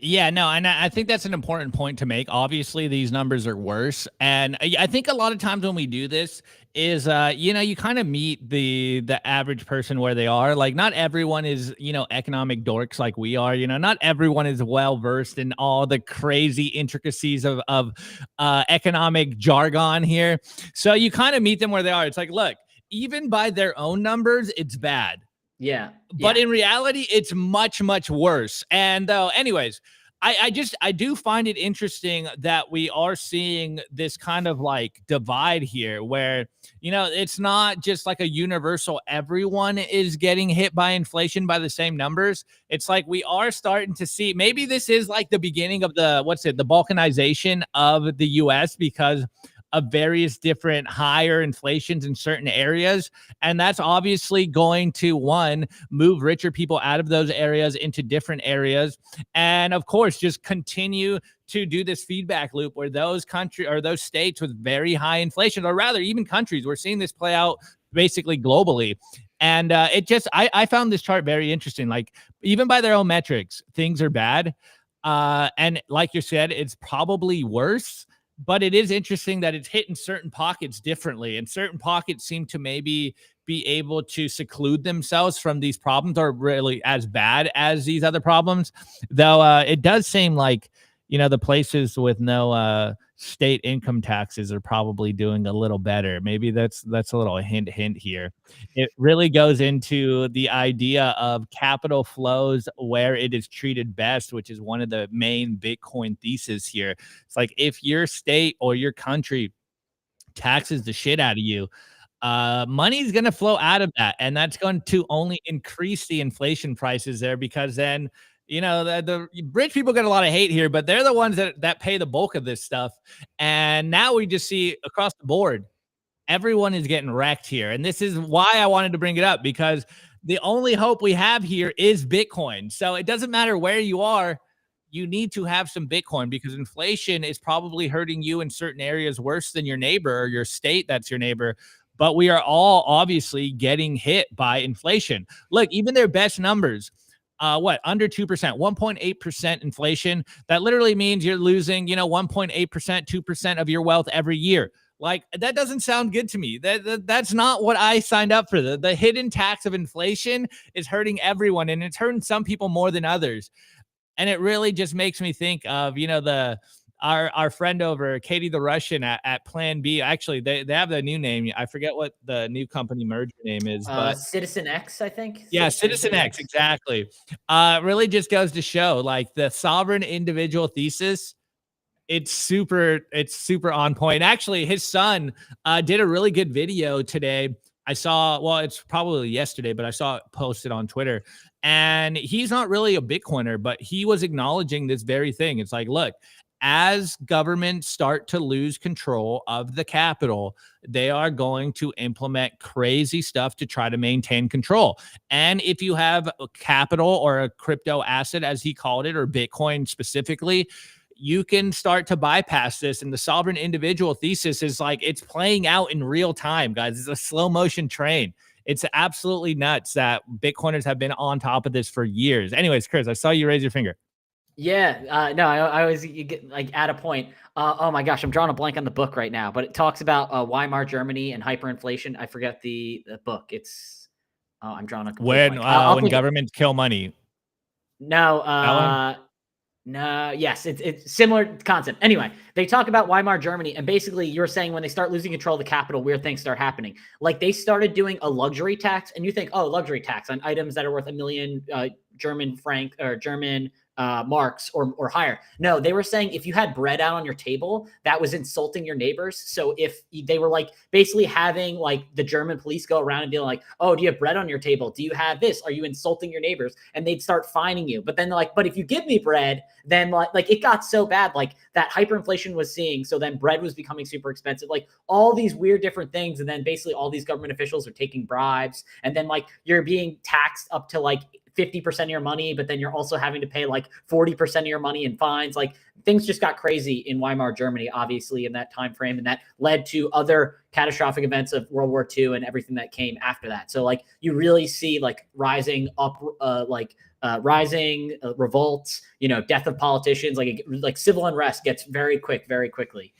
Yeah, no, and I think that's an important point to make. Obviously, these numbers are worse. And I think a lot of times when we do this is, you kind of meet the average person where they are. Like, not everyone is, economic dorks like we are. Not everyone is well-versed in all the crazy intricacies of economic jargon here. So you kind of meet them where they are. It's like, look, even by their own numbers, it's bad. Yeah. But in reality, it's much, much worse. And anyways, I do find it interesting that we are seeing this kind of like divide here where, it's not just like a universal, everyone is getting hit by inflation by the same numbers. It's like we are starting to see, maybe this is like the beginning of the balkanization of the US because of various different higher inflations in certain areas. And that's obviously going to, one, move richer people out of those areas into different areas. And of course, just continue to do this feedback loop where those countries or those states with very high inflation, or rather even countries, we're seeing this play out basically globally. And I found this chart very interesting. Like, even by their own metrics, things are bad. And like you said, it's probably worse. But it is interesting that it's hitting certain pockets differently, and certain pockets seem to maybe be able to seclude themselves from these problems, or really as bad as these other problems. Though it does seem like, the places with no state income taxes are probably doing a little better. Maybe that's a little hint here. It really goes into the idea of capital flows where it is treated best, which is one of the main Bitcoin thesis here. It's like, if your state or your country taxes the shit out of you, money's going to flow out of that, and that's going to only increase the inflation prices there, because then, you know, the rich people get a lot of hate here, but they're the ones that pay the bulk of this stuff. And now we just see across the board, everyone is getting wrecked here. And this is why I wanted to bring it up, because the only hope we have here is Bitcoin. So it doesn't matter where you are, you need to have some Bitcoin, because inflation is probably hurting you in certain areas worse than your neighbor or your state that's your neighbor. But we are all obviously getting hit by inflation. Look, even their best numbers, under 2%, 1.8% inflation. That literally means you're losing, 1.8%, 2% of your wealth every year. Like, that doesn't sound good to me. That's not what I signed up for. The hidden tax of inflation is hurting everyone, and it's hurting some people more than others. And it really just makes me think of, our friend over, Katie the Russian at Plan B. Actually, they have the new name. I forget what the new company merger name is, but Citizen X, I think. yeah, Citizen X, exactly. Really just goes to show, like, the sovereign individual thesis. It's super on point. Actually, his son did a really good video today. I saw, well, it's probably yesterday, but I saw it posted on Twitter. And he's not really a Bitcoiner, but he was acknowledging this very thing. It's like, look, as governments start to lose control of the capital, they are going to implement crazy stuff to try to maintain control. And if you have a capital or a crypto asset, as he called it, or Bitcoin specifically, you can start to bypass this. And the sovereign individual thesis is like, it's playing out in real time, guys. It's a slow motion train. It's absolutely nuts that Bitcoiners have been on top of this for years. Anyways, Chris, I saw you raise your finger. Yeah, no, I always, you get like at a point. Oh my gosh, I'm drawing a blank on the book right now, but it talks about Weimar Germany and hyperinflation. I forget the book. It's I'm drawing a complete blank. When governments kill money. No, no, yes, it's similar concept. Anyway, they talk about Weimar Germany, and basically you're saying when they start losing control of the capital, weird things start happening. Like, they started doing a luxury tax, and you think, oh, luxury tax on items that are worth $1 million German franc or German marks or higher. No, they were saying if you had bread out on your table, that was insulting your neighbors. So if they were like basically having like the German police go around and be like, oh, do you have bread on your table? Do you have this? Are you insulting your neighbors? And they'd start fining you. But then they're like, but if you give me bread, then like it got so bad, like that hyperinflation was seeing. So then bread was becoming super expensive, like all these weird different things. And then basically all these government officials are taking bribes. And then like you're being taxed up to like 50% of your money, but then you're also having to pay like 40% of your money in fines. Like, things just got crazy in Weimar Germany, obviously, in that time frame, and that led to other catastrophic events of World War II and everything that came after that. So like you really see like rising revolts, death of politicians, like civil unrest gets very quickly.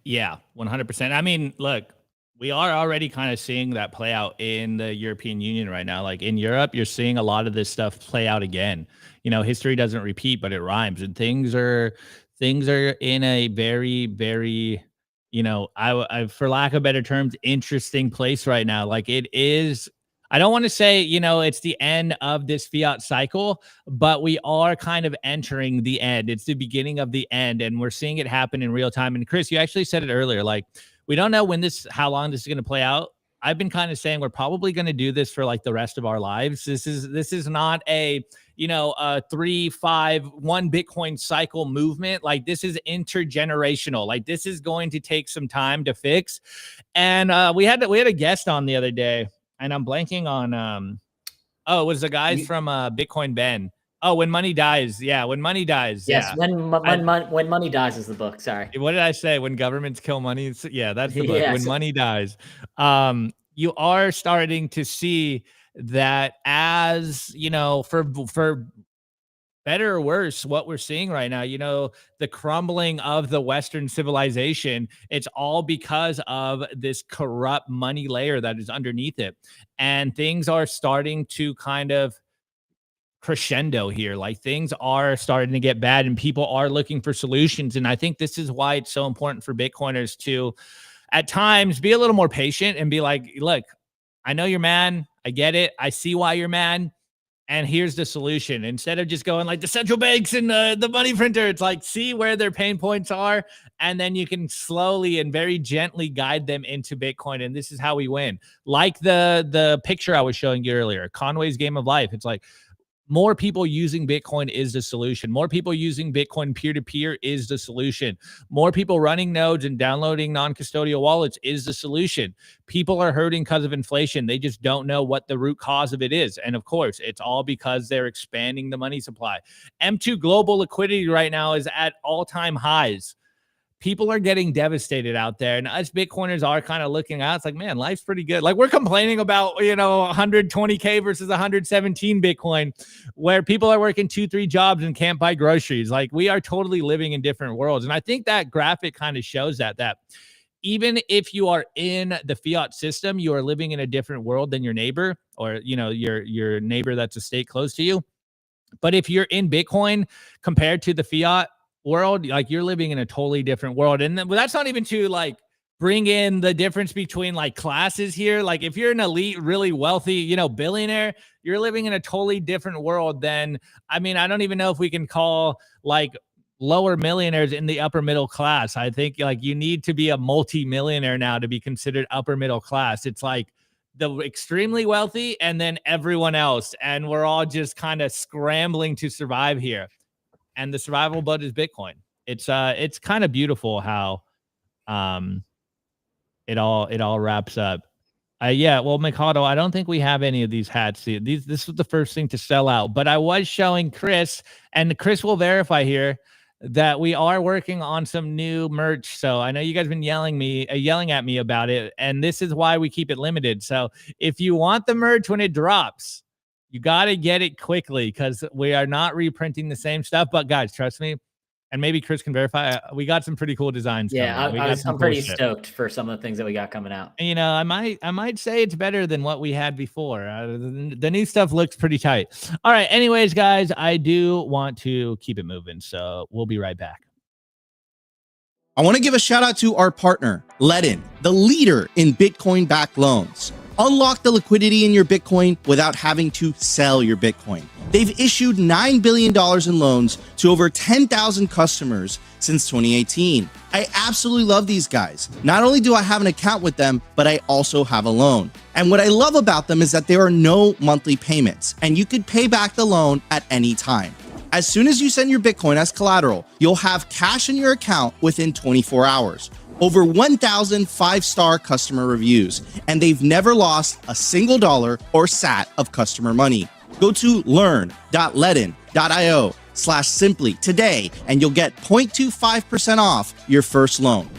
Yeah, 100%. I mean, look, we are already kind of seeing that play out in the European Union right now. Like in Europe, you're seeing a lot of this stuff play out again. History doesn't repeat, but it rhymes, and things are in a very, very, I for lack of better terms, interesting place right now. Like, it is. I don't want to say, it's the end of this fiat cycle, but we are kind of entering the end. It's the beginning of the end, and we're seeing it happen in real time. And Chris, you actually said it earlier, like, we don't know how long this is going to play out. I've been kind of saying we're probably going to do this for like the rest of our lives. This is not a 3, 5, 1 Bitcoin cycle movement. Like, this is intergenerational. Like, this is going to take some time to fix. And we had a guest on the other day, and I'm blanking on it was the guys from Bitcoin Ben. Oh, When Money Dies. Yeah, When Money Dies. Yes, yeah. When Money Dies is the book. Sorry. What did I say? When governments kill money. Yeah, that's the book. Yes. When Money Dies. You are starting to see that, as for better or worse, what we're seeing right now, the crumbling of the Western civilization, it's all because of this corrupt money layer that is underneath it. And things are starting to kind of crescendo here. Like, things are starting to get bad, and people are looking for solutions. And I think this is why it's so important for Bitcoiners to, at times, be a little more patient and be like, look, I know you're mad. I get it. I see why you're mad. And here's the solution. Instead of just going like the central banks and the money printer, it's like see where their pain points are. And then you can slowly and very gently guide them into Bitcoin. And this is how we win. Like the picture I was showing you earlier, Conway's Game of Life. It's like more people using Bitcoin is the solution. More people using Bitcoin peer-to-peer is the solution. More people running nodes and downloading non-custodial wallets is the solution. People are hurting because of inflation. They just don't know what the root cause of it is. And of course, it's all because they're expanding the money supply. M2 global liquidity right now is at all-time highs. People are getting devastated out there, and us Bitcoiners are kind of looking out. It's like, man, life's pretty good. Like we're complaining about, 120K versus 117 Bitcoin, where people are working 2-3 jobs and can't buy groceries. Like we are totally living in different worlds. And I think that graphic kind of shows that even if you are in the fiat system, you are living in a different world than your neighbor or, your neighbor that's a state close to you. But if you're in Bitcoin compared to the fiat world, like you're living in a totally different world. And then, that's not even to like bring in the difference between like classes here. Like if you're an elite, really wealthy, billionaire, you're living in a totally different world than, I don't even know if we can call like lower millionaires in the upper middle class. I think like you need to be a multi-millionaire now to be considered upper middle class. It's like the extremely wealthy and then everyone else. And we're all just kind of scrambling to survive here. And the survival mode is Bitcoin. It's kind of beautiful how it all wraps up. Yeah, well, Mikado, I don't think we have any of these hats. This was the first thing to sell out, but I was showing Chris, and Chris will verify here that we are working on some new merch. So I know you guys have been yelling at me about it, and this is why we keep it limited. So if you want the merch when it drops, you got to get it quickly because we are not reprinting the same stuff. But guys, trust me, and maybe Chris can verify, we got some pretty cool designs. Yeah, I'm pretty stoked for some of the things that we got coming out. And, I might say it's better than what we had before. The new stuff looks pretty tight. All right. Anyways, guys, I do want to keep it moving. So we'll be right back. I want to give a shout out to our partner, Ledin, the leader in Bitcoin-backed loans. Unlock the liquidity in your Bitcoin without having to sell your Bitcoin. They've issued $9 billion in loans to over 10,000 customers since 2018. I absolutely love these guys. Not only do I have an account with them, but I also have a loan. And what I love about them is that there are no monthly payments, and you could pay back the loan at any time. As soon as you send your Bitcoin as collateral, you'll have cash in your account within 24 hours. Over 1,000 five-star customer reviews, and they've never lost a single dollar or sat of customer money. Go to learn.ledin.io/simply today, and you'll get 0.25% off your first loan.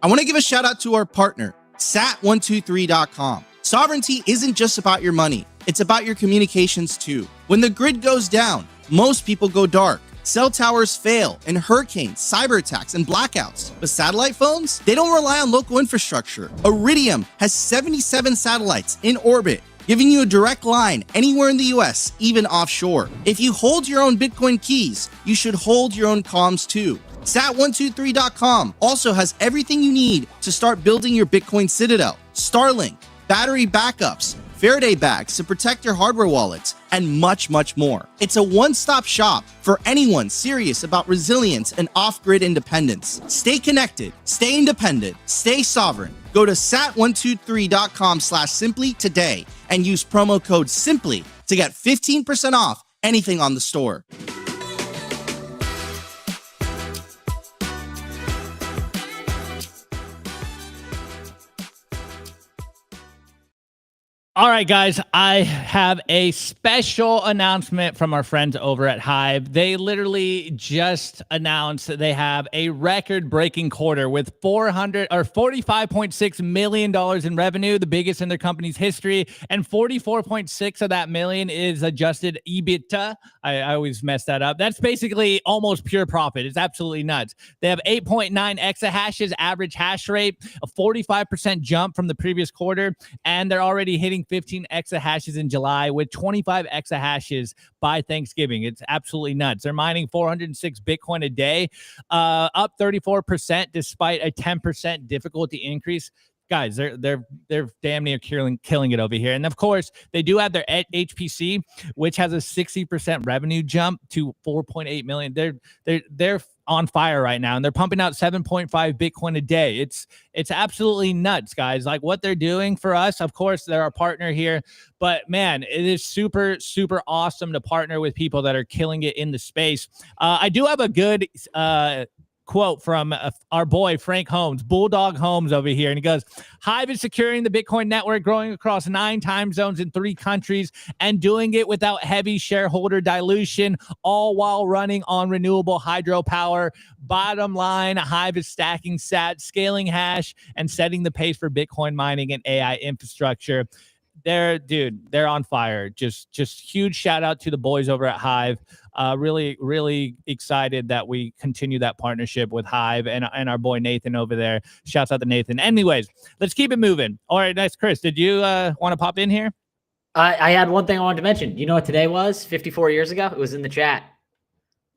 I want to give a shout out to our partner, sat123.com. Sovereignty isn't just about your money. It's about your communications too. When the grid goes down, most people go dark. Cell towers fail in hurricanes, cyber attacks, and blackouts. But satellite phones, they don't rely on local infrastructure. Iridium has 77 satellites in orbit, giving you a direct line anywhere in the US, even offshore. If you hold your own Bitcoin keys, you should hold your own comms too. Sat123.com also has everything you need to start building your Bitcoin citadel. Starlink, battery backups, Faraday bags to protect your hardware wallets, and much, much more. It's a one-stop shop for anyone serious about resilience and off-grid independence. Stay connected, stay independent, stay sovereign. Go to sat123.com/simply today and use promo code SIMPLY to get 15% off anything on the store. All right, guys, I have a special announcement from our friends over at HIVE. They literally just announced that they have a record-breaking quarter with $45.6 million in revenue, the biggest in their company's history, and 44.6 of that million is adjusted EBITDA. I always mess that up. That's basically almost pure profit. It's absolutely nuts. They have 8.9 exahashes average hash rate, a 45% jump from the previous quarter, and they're already hitting 15 exahashes in July with 25 exahashes by Thanksgiving. It's absolutely nuts. They're mining 406 Bitcoin a day, up 34% despite a 10% difficulty increase. guys, they're damn near killing it over here. And of course, they do have their HPC, which has a 60% revenue jump to 4.8 million. They're on fire right now, and they're pumping out 7.5 Bitcoin a day. It's absolutely nuts, guys. Like what they're doing for us. Of course, they're our partner here, but man, it is super, super awesome to partner with people that are killing it in the space. I do have a good quote from our boy Frank Holmes, Bulldog Holmes over here, and he goes, "Hive is securing the Bitcoin network, growing across 9 time zones in 3 countries, and doing it without heavy shareholder dilution, all while running on renewable hydropower. Bottom line, Hive is stacking sats, scaling hash, and setting the pace for Bitcoin mining and AI infrastructure." They're on fire. Just huge shout out to the boys over at Hive. Really, really excited that we continue that partnership with Hive and our boy Nathan over there. Shouts out to Nathan. Anyways, let's keep it moving. All right, nice. Chris, did you want to pop in here? I had one thing I wanted to mention. You know what today was? 54 years ago? It was in the chat.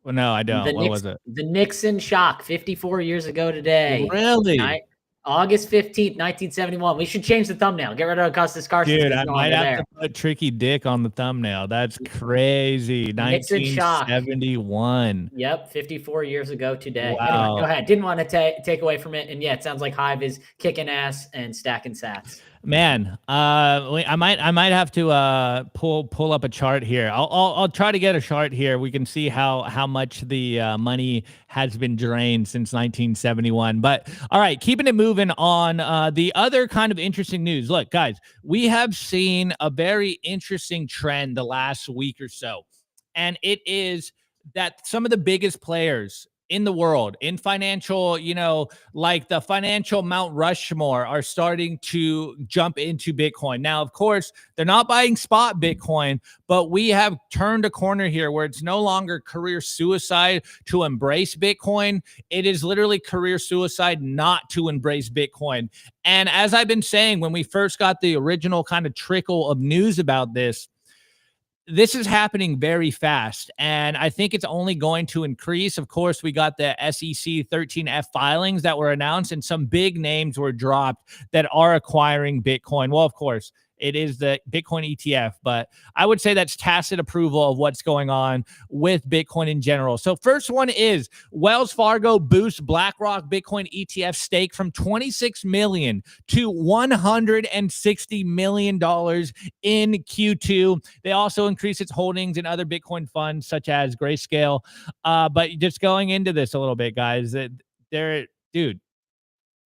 Well, no, I don't. What was it? The Nixon shock, 54 years ago today. Really? August 15th, 1971. We should change the thumbnail. Get rid of Augustus Carson. Dude, I might have to put Tricky Dick on the thumbnail. That's crazy. 1971. Yep, 54 years ago today. Wow. Anyway, go ahead. Didn't want to take away from it. And yeah, it sounds like Hive is kicking ass and stacking sats. Man, I might have to pull up a chart here. I'll try to get a chart here. We can see how much the money has been drained since 1971. But all right, keeping it moving on. The other kind of interesting news. Look, guys, we have seen a very interesting trend the last week or so, and it is that some of the biggest players in the world in financial, like the financial Mount Rushmore, are starting to jump into Bitcoin. Now, of course, they're not buying spot Bitcoin, but we have turned a corner here where it's no longer career suicide to embrace Bitcoin. It is literally career suicide not to embrace Bitcoin. And as I've been saying, when we first got the original kind of trickle of news about this is happening very fast, and I think it's only going to increase. Of course, we got the SEC 13F filings that were announced, and some big names were dropped that are acquiring Bitcoin. Well, of course, it is the Bitcoin ETF, but I would say that's tacit approval of what's going on with Bitcoin in general. So first one is Wells Fargo boosts BlackRock Bitcoin ETF stake from $26 million to $160 million in Q2. They also increased its holdings in other Bitcoin funds such as Grayscale. But just going into this a little bit, guys,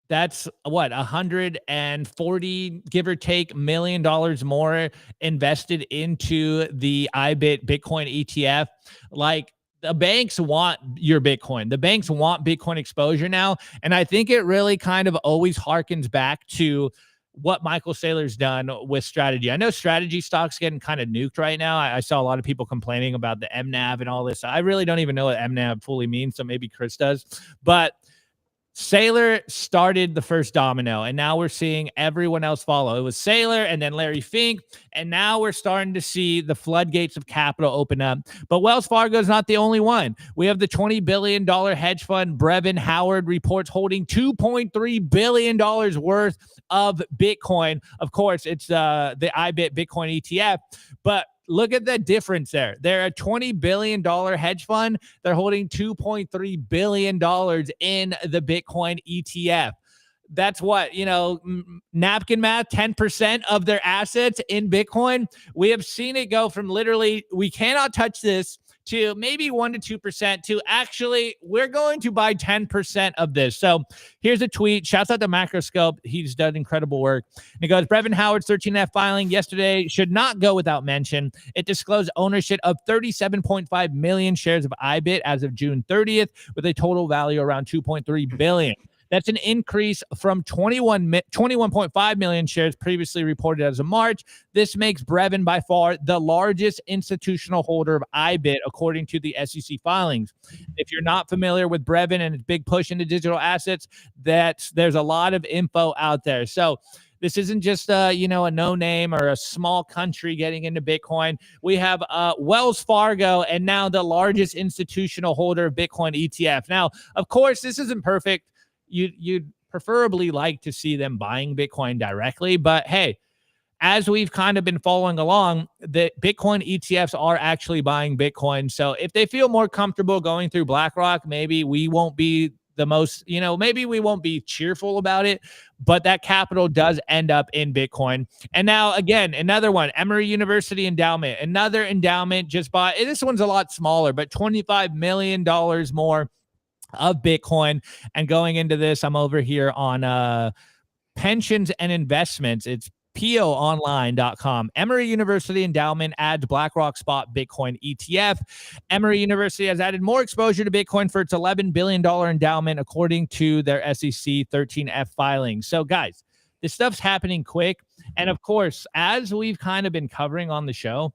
that's what, 140, give or take, $1 million more invested into the IBIT Bitcoin ETF. Like, the banks want your Bitcoin. The banks want Bitcoin exposure now. And I think it really kind of always harkens back to what Michael Saylor's done with strategy. I know strategy stocks getting kind of nuked right now. I saw a lot of people complaining about the MNAV and all this. I really don't even know what MNAV fully means, so maybe Chris does. But Saylor started the first domino, and now we're seeing everyone else follow. It was Saylor and then Larry Fink, and now we're starting to see the floodgates of capital open up. But Wells Fargo is not the only one. We have the $20 billion hedge fund Brevan Howard reports holding $2.3 billion worth of Bitcoin. Of course, it's the IBIT Bitcoin ETF, but look at the difference there. They're a $20 billion hedge fund. They're holding $2.3 billion in the Bitcoin ETF. That's what, napkin math, 10% of their assets in Bitcoin. We have seen it go from literally, we cannot touch this, to maybe 1% to 2%, to actually, we're going to buy 10% of this. So here's a tweet. Shouts out to Macroscope. He's done incredible work. And it goes, Brevan Howard's 13F filing yesterday should not go without mention. It disclosed ownership of 37.5 million shares of IBIT as of June 30th, with a total value around $2.3 billion. That's an increase from 21.5 million shares previously reported as of March. This makes Brevan by far the largest institutional holder of IBIT, according to the SEC filings. If you're not familiar with Brevan and its big push into digital assets, there's a lot of info out there. So this isn't just a no-name or a small country getting into Bitcoin. We have Wells Fargo, and now the largest institutional holder of Bitcoin ETF. Now, of course, this isn't perfect. You'd preferably like to see them buying Bitcoin directly. But hey, as we've kind of been following along, the Bitcoin ETFs are actually buying Bitcoin. So if they feel more comfortable going through BlackRock, maybe we won't be the most, maybe we won't be cheerful about it, but that capital does end up in Bitcoin. And now, again, another one, Emory University endowment, another endowment just bought, this one's a lot smaller, but $25 million more of Bitcoin. And going into this, I'm over here on pensions and investments. It's poonline.com. Emory University endowment adds BlackRock spot Bitcoin ETF. Emory University has added more exposure to Bitcoin for its $11 billion endowment, according to their SEC 13F filing. So, guys, this stuff's happening quick. And of course, as we've kind of been covering on the show,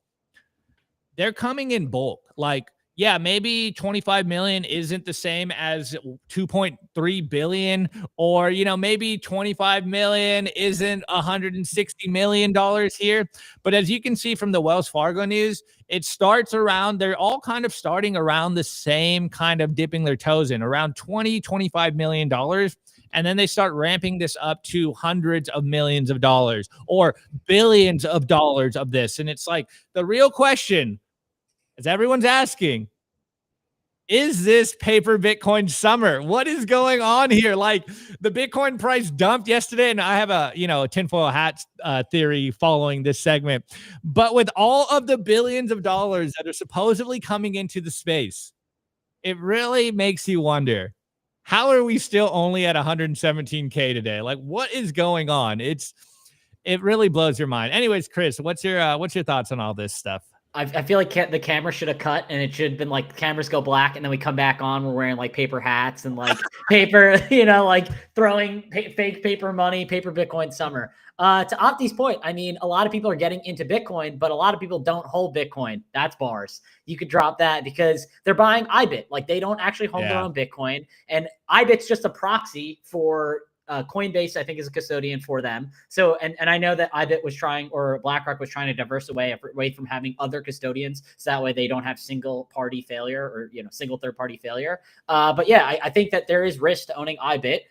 they're coming in bulk. Like, yeah, maybe 25 million isn't the same as 2.3 billion, or, maybe 25 million isn't $160 million here. But as you can see from the Wells Fargo news, it starts around, they're all kind of starting around the same kind of dipping their toes in, around $25 million. And then they start ramping this up to hundreds of millions of dollars or billions of dollars of this. And it's like, the real question, as everyone's asking, is this paper Bitcoin summer? What is going on here? Like, the Bitcoin price dumped yesterday, and I have a tinfoil hat theory following this segment. But with all of the billions of dollars that are supposedly coming into the space, it really makes you wonder, how are we still only at 117K today? Like, what is going on? It really blows your mind. Anyways, Chris, what's your thoughts on all this stuff? I feel like the camera should have cut, and it should have been like cameras go black, and then we come back on. We're wearing like paper hats and like paper, like throwing fake paper money, paper Bitcoin summer. To Opti's point, I mean, a lot of people are getting into Bitcoin, but a lot of people don't hold Bitcoin. That's bars. You could drop that because they're buying IBIT. Like, they don't actually hold their own Bitcoin, and IBIT's just a proxy for Coinbase, I think, is a custodian for them. So, and I know that IBIT was trying, or BlackRock was trying to diversify away from having other custodians, so that way they don't have single party failure or single third party failure. But yeah, I think that there is risk to owning IBIT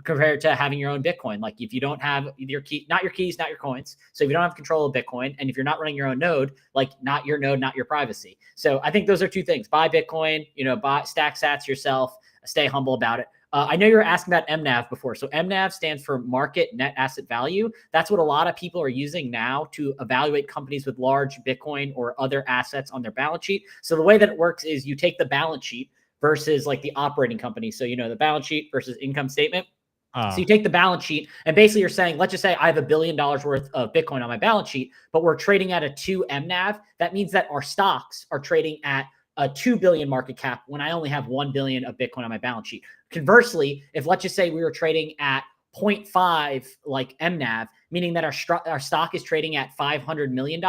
compared to having your own Bitcoin. Like, if you don't have your key, not your keys, not your coins. So if you don't have control of Bitcoin, and if you're not running your own node, like, not your node, not your privacy. So I think those are two things: buy Bitcoin, buy stack sats yourself, stay humble about it. I know you were asking about MNAV before. So MNAV stands for market net asset value. That's what a lot of people are using now to evaluate companies with large Bitcoin or other assets on their balance sheet. So the way that it works is you take the balance sheet versus like the operating company. So, the balance sheet versus income statement. So you take the balance sheet, and basically you're saying, let's just say I have $1 billion worth of Bitcoin on my balance sheet, but we're trading at a 2 MNAV. That means that our stocks are trading at a 2 billion market cap when I only have 1 billion of Bitcoin on my balance sheet. Conversely, if let's just say we were trading at 0.5 like MNAV, meaning that our stock is trading at $500 million,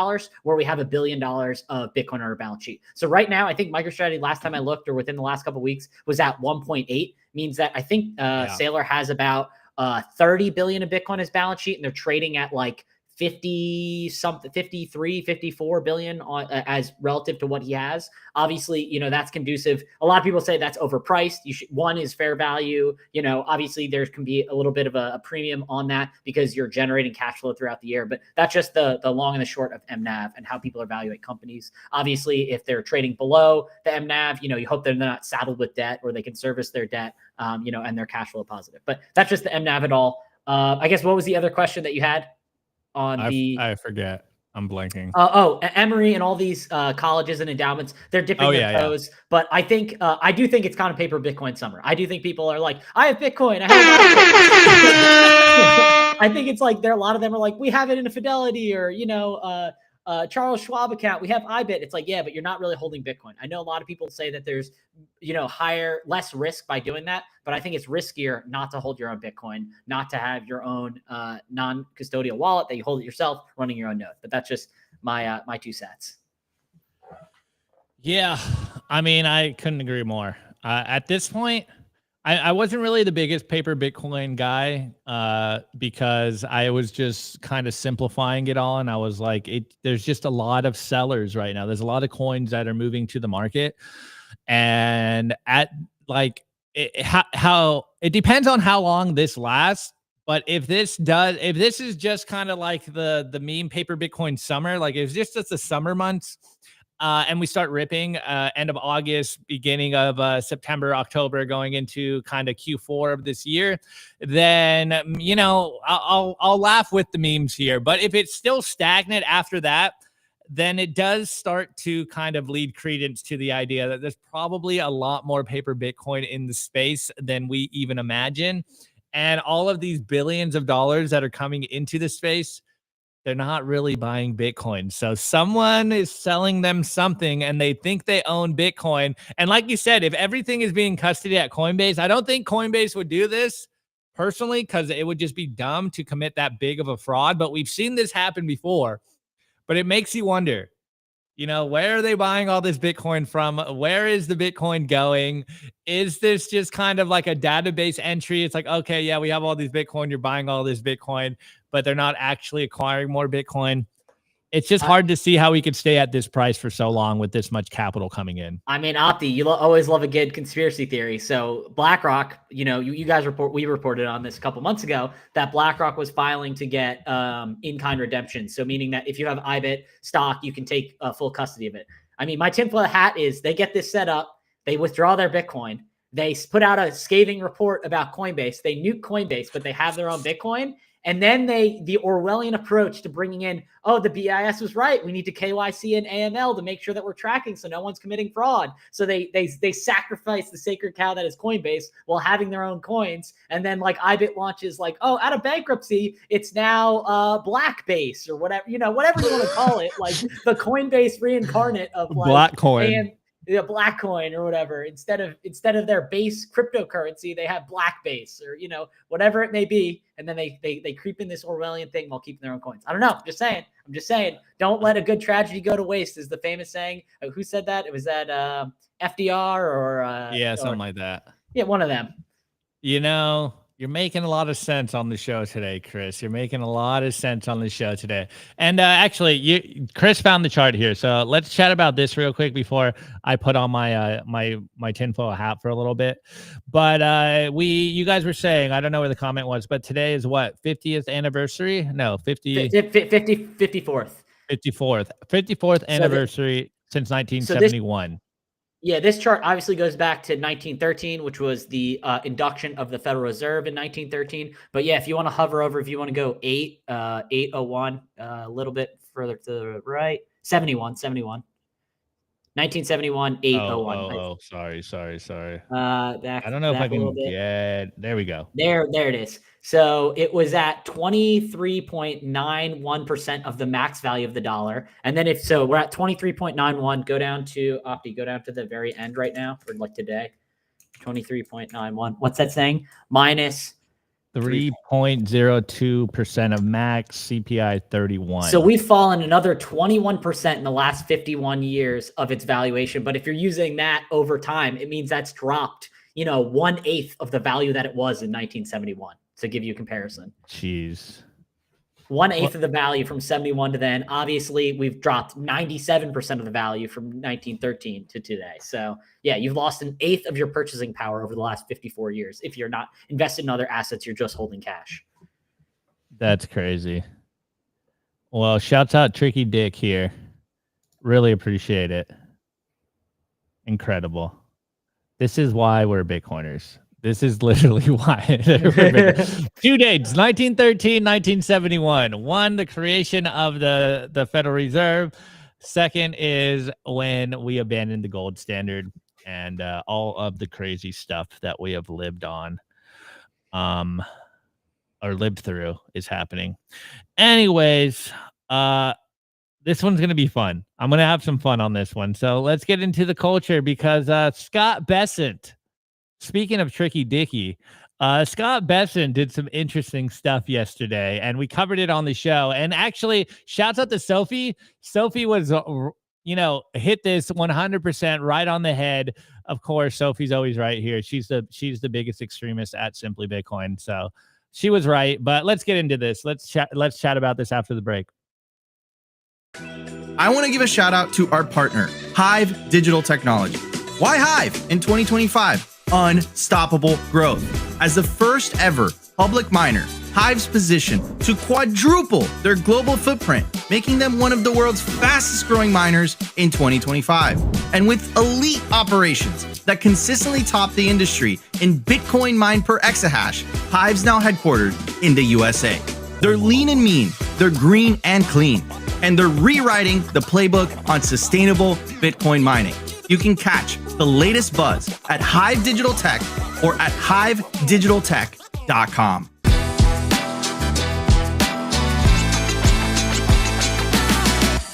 where we have $1 billion of Bitcoin on our balance sheet. So right now, I think MicroStrategy, last time I looked, or within the last couple of weeks, was at 1.8, means that I think Saylor has about 30 billion of Bitcoin on his balance sheet, and they're trading at like 50 something, 53, 54 billion on as relative to what he has. Obviously, that's conducive. A lot of people say that's overpriced. One is fair value. Obviously there can be a little bit of a premium on that because you're generating cash flow throughout the year, but that's just the long and the short of MNAV and how people evaluate companies. Obviously, if they're trading below the MNAV, you hope they're not saddled with debt, or they can service their debt, and they're cash flow positive. But that's just the MNAV at all. I guess, what was the other question that you had? I forget. I'm blanking. Emory and all these colleges and endowments, they're dipping their toes. Yeah. But I think I do think it's kind of paper Bitcoin summer. I do think people are like, I have Bitcoin. I think it's like a lot of them are like, we have it in a Fidelity or Charles Schwab account. We have IBIT. It's like, yeah, but you're not really holding Bitcoin. I know a lot of people say that there's less risk by doing that, but I think it's riskier not to hold your own Bitcoin, not to have your own non-custodial wallet that you hold it yourself, running your own node. But that's just my 2 cents. Yeah, I mean, I couldn't agree more. At this point, I wasn't really the biggest paper Bitcoin guy because I was just kind of simplifying it all. And I was like, there's just a lot of sellers right now. There's a lot of coins that are moving to the market. And how it depends on how long this lasts. But if this is just kind of like the meme paper Bitcoin summer, like if it's just the summer months, and we start ripping end of August, beginning of September, October, going into kind of Q4 of this year, then I'll laugh with the memes here. But if it's still stagnant after that, then it does start to kind of lead credence to the idea that there's probably a lot more paper Bitcoin in the space than we even imagine. And all of these billions of dollars that are coming into the space, they're not really buying Bitcoin. So someone is selling them something and they think they own Bitcoin. And like you said, if everything is being custody at Coinbase, I don't think Coinbase would do this personally, because it would just be dumb to commit that big of a fraud. But we've seen this happen before. But it makes you wonder, where are they buying all this Bitcoin from? Where is the Bitcoin going? Is this just kind of like a database entry? It's like, okay, yeah, we have all these Bitcoin. You're buying all this Bitcoin, but they're not actually acquiring more Bitcoin. It's just hard to see how we could stay at this price for so long with this much capital coming in. I mean, Opti, you always love a good conspiracy theory. So BlackRock, you guys we reported on this a couple months ago that BlackRock was filing to get in-kind redemption. So meaning that if you have IBIT stock, you can take full custody of it. I mean, my tinfoil hat is they get this set up, they withdraw their Bitcoin, they put out a scathing report about Coinbase, they nuke Coinbase, but they have their own Bitcoin. And then the Orwellian approach to bringing in, the BIS was right. We need to KYC and AML to make sure that we're tracking so no one's committing fraud. So they sacrifice the sacred cow that is Coinbase while having their own coins. And then like IBIT launches like, out of bankruptcy, it's now Blackbase or whatever, whatever you want to call it, like the Coinbase reincarnate of like Blackcoin. Black coin or whatever. Instead of their base cryptocurrency, they have Blackbase or whatever it may be, and then they creep in this Orwellian thing while keeping their own coins. I don't know. I'm just saying. Don't let a good tragedy go to waste, is the famous saying. Who said that? It was that FDR or something like that. Yeah, one of them. You're making a lot of sense on the show today, Chris. You're making a lot of sense on the show today. And actually, Chris found the chart here. So let's chat about this real quick before I put on my my tinfoil hat for a little bit. But you guys were saying, I don't know where the comment was, but today is what, 50th anniversary? No, 54th. 54th anniversary since 1971. Yeah, this chart obviously goes back to 1913, which was the induction of the Federal Reserve in 1913. But yeah, if you want to hover over, if you want to go 801, a little bit further to the right, 71. 1971, 801. Oh, sorry. I don't know if I can get, there we go. There it is. So it was at 23.91% of the max value of the dollar. And then we're at 23.91, go down to the very end right now for like today, 23.91. What's that saying? Minus 3.02% of max CPI 31. So we've fallen another 21% in the last 51 years of its valuation. But if you're using that over time, it means that's dropped, 1/8 of the value that it was in 1971. To give you a comparison. Jeez. 1/8 of the value from 71 to then. Obviously, we've dropped 97% of the value from 1913 to today. So yeah, you've lost 1/8 of your purchasing power over the last 54 years. If you're not invested in other assets, you're just holding cash. That's crazy. Well, shouts out Tricky Dick here. Really appreciate it. Incredible. This is why we're Bitcoiners. This is literally why. 2 dates, 1913, 1971. One, the creation of the Federal Reserve. Second is when we abandoned the gold standard and all of the crazy stuff that we have lived on or lived through is happening. Anyways, this one's going to be fun. I'm going to have some fun on this one. So let's get into the culture because Scott Bessent, speaking of Tricky Dicky, Scott Bessent did some interesting stuff yesterday, and we covered it on the show. And actually, shouts out to Sophie. Sophie was, hit this 100% right on the head. Of course, Sophie's always right here. She's the biggest extremist at Simply Bitcoin, so she was right. But let's get into this. Let's chat about this after the break. I want to give a shout out to our partner, HIVE Digital Technology. Why HIVE in 2025? unstoppable growth. As the first ever public miner, HIVE's position to quadruple their global footprint, making them one of the world's fastest growing miners in 2025. And with elite operations that consistently top the industry in Bitcoin mined per exahash, HIVE's now headquartered in the USA. They're lean and mean, they're green and clean, and they're rewriting the playbook on sustainable Bitcoin mining. You can catch the latest buzz at HIVE Digital Tech or at hivedigitaltech.com.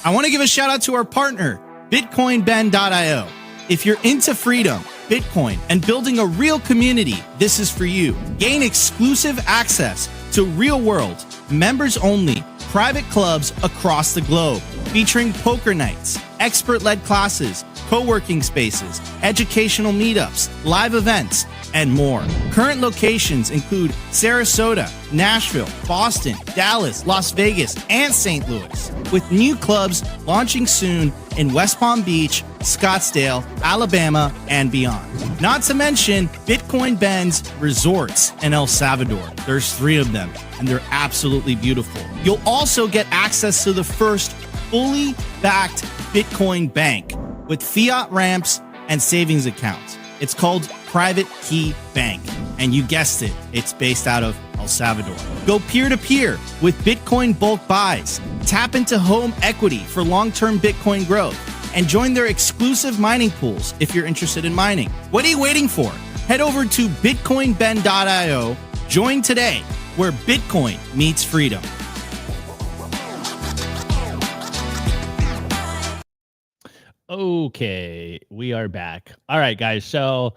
I want to give a shout out to our partner, bitcoinben.io. If you're into freedom, Bitcoin, and building a real community, this is for you. Gain exclusive access to real-world, members-only, private clubs across the globe, featuring poker nights, expert-led classes, co-working spaces, educational meetups, live events, and more. Current locations include Sarasota, Nashville, Boston, Dallas, Las Vegas, and St. Louis, with new clubs launching soon in West Palm Beach, Scottsdale, Alabama, and beyond. Not to mention Bitcoin Ben's resorts in El Salvador. There's 3 of them, and they're absolutely beautiful. You'll also get access to the first fully backed Bitcoin bank with fiat ramps and savings accounts. It's called Private Key Bank, and you guessed it, it's based out of El Salvador. Go peer-to-peer with Bitcoin bulk buys, tap into home equity for long-term Bitcoin growth, and join their exclusive mining pools if you're interested in mining. What are you waiting for? Head over to bitcoinben.io, join today, where Bitcoin meets freedom. Okay, we are back. All right, guys. So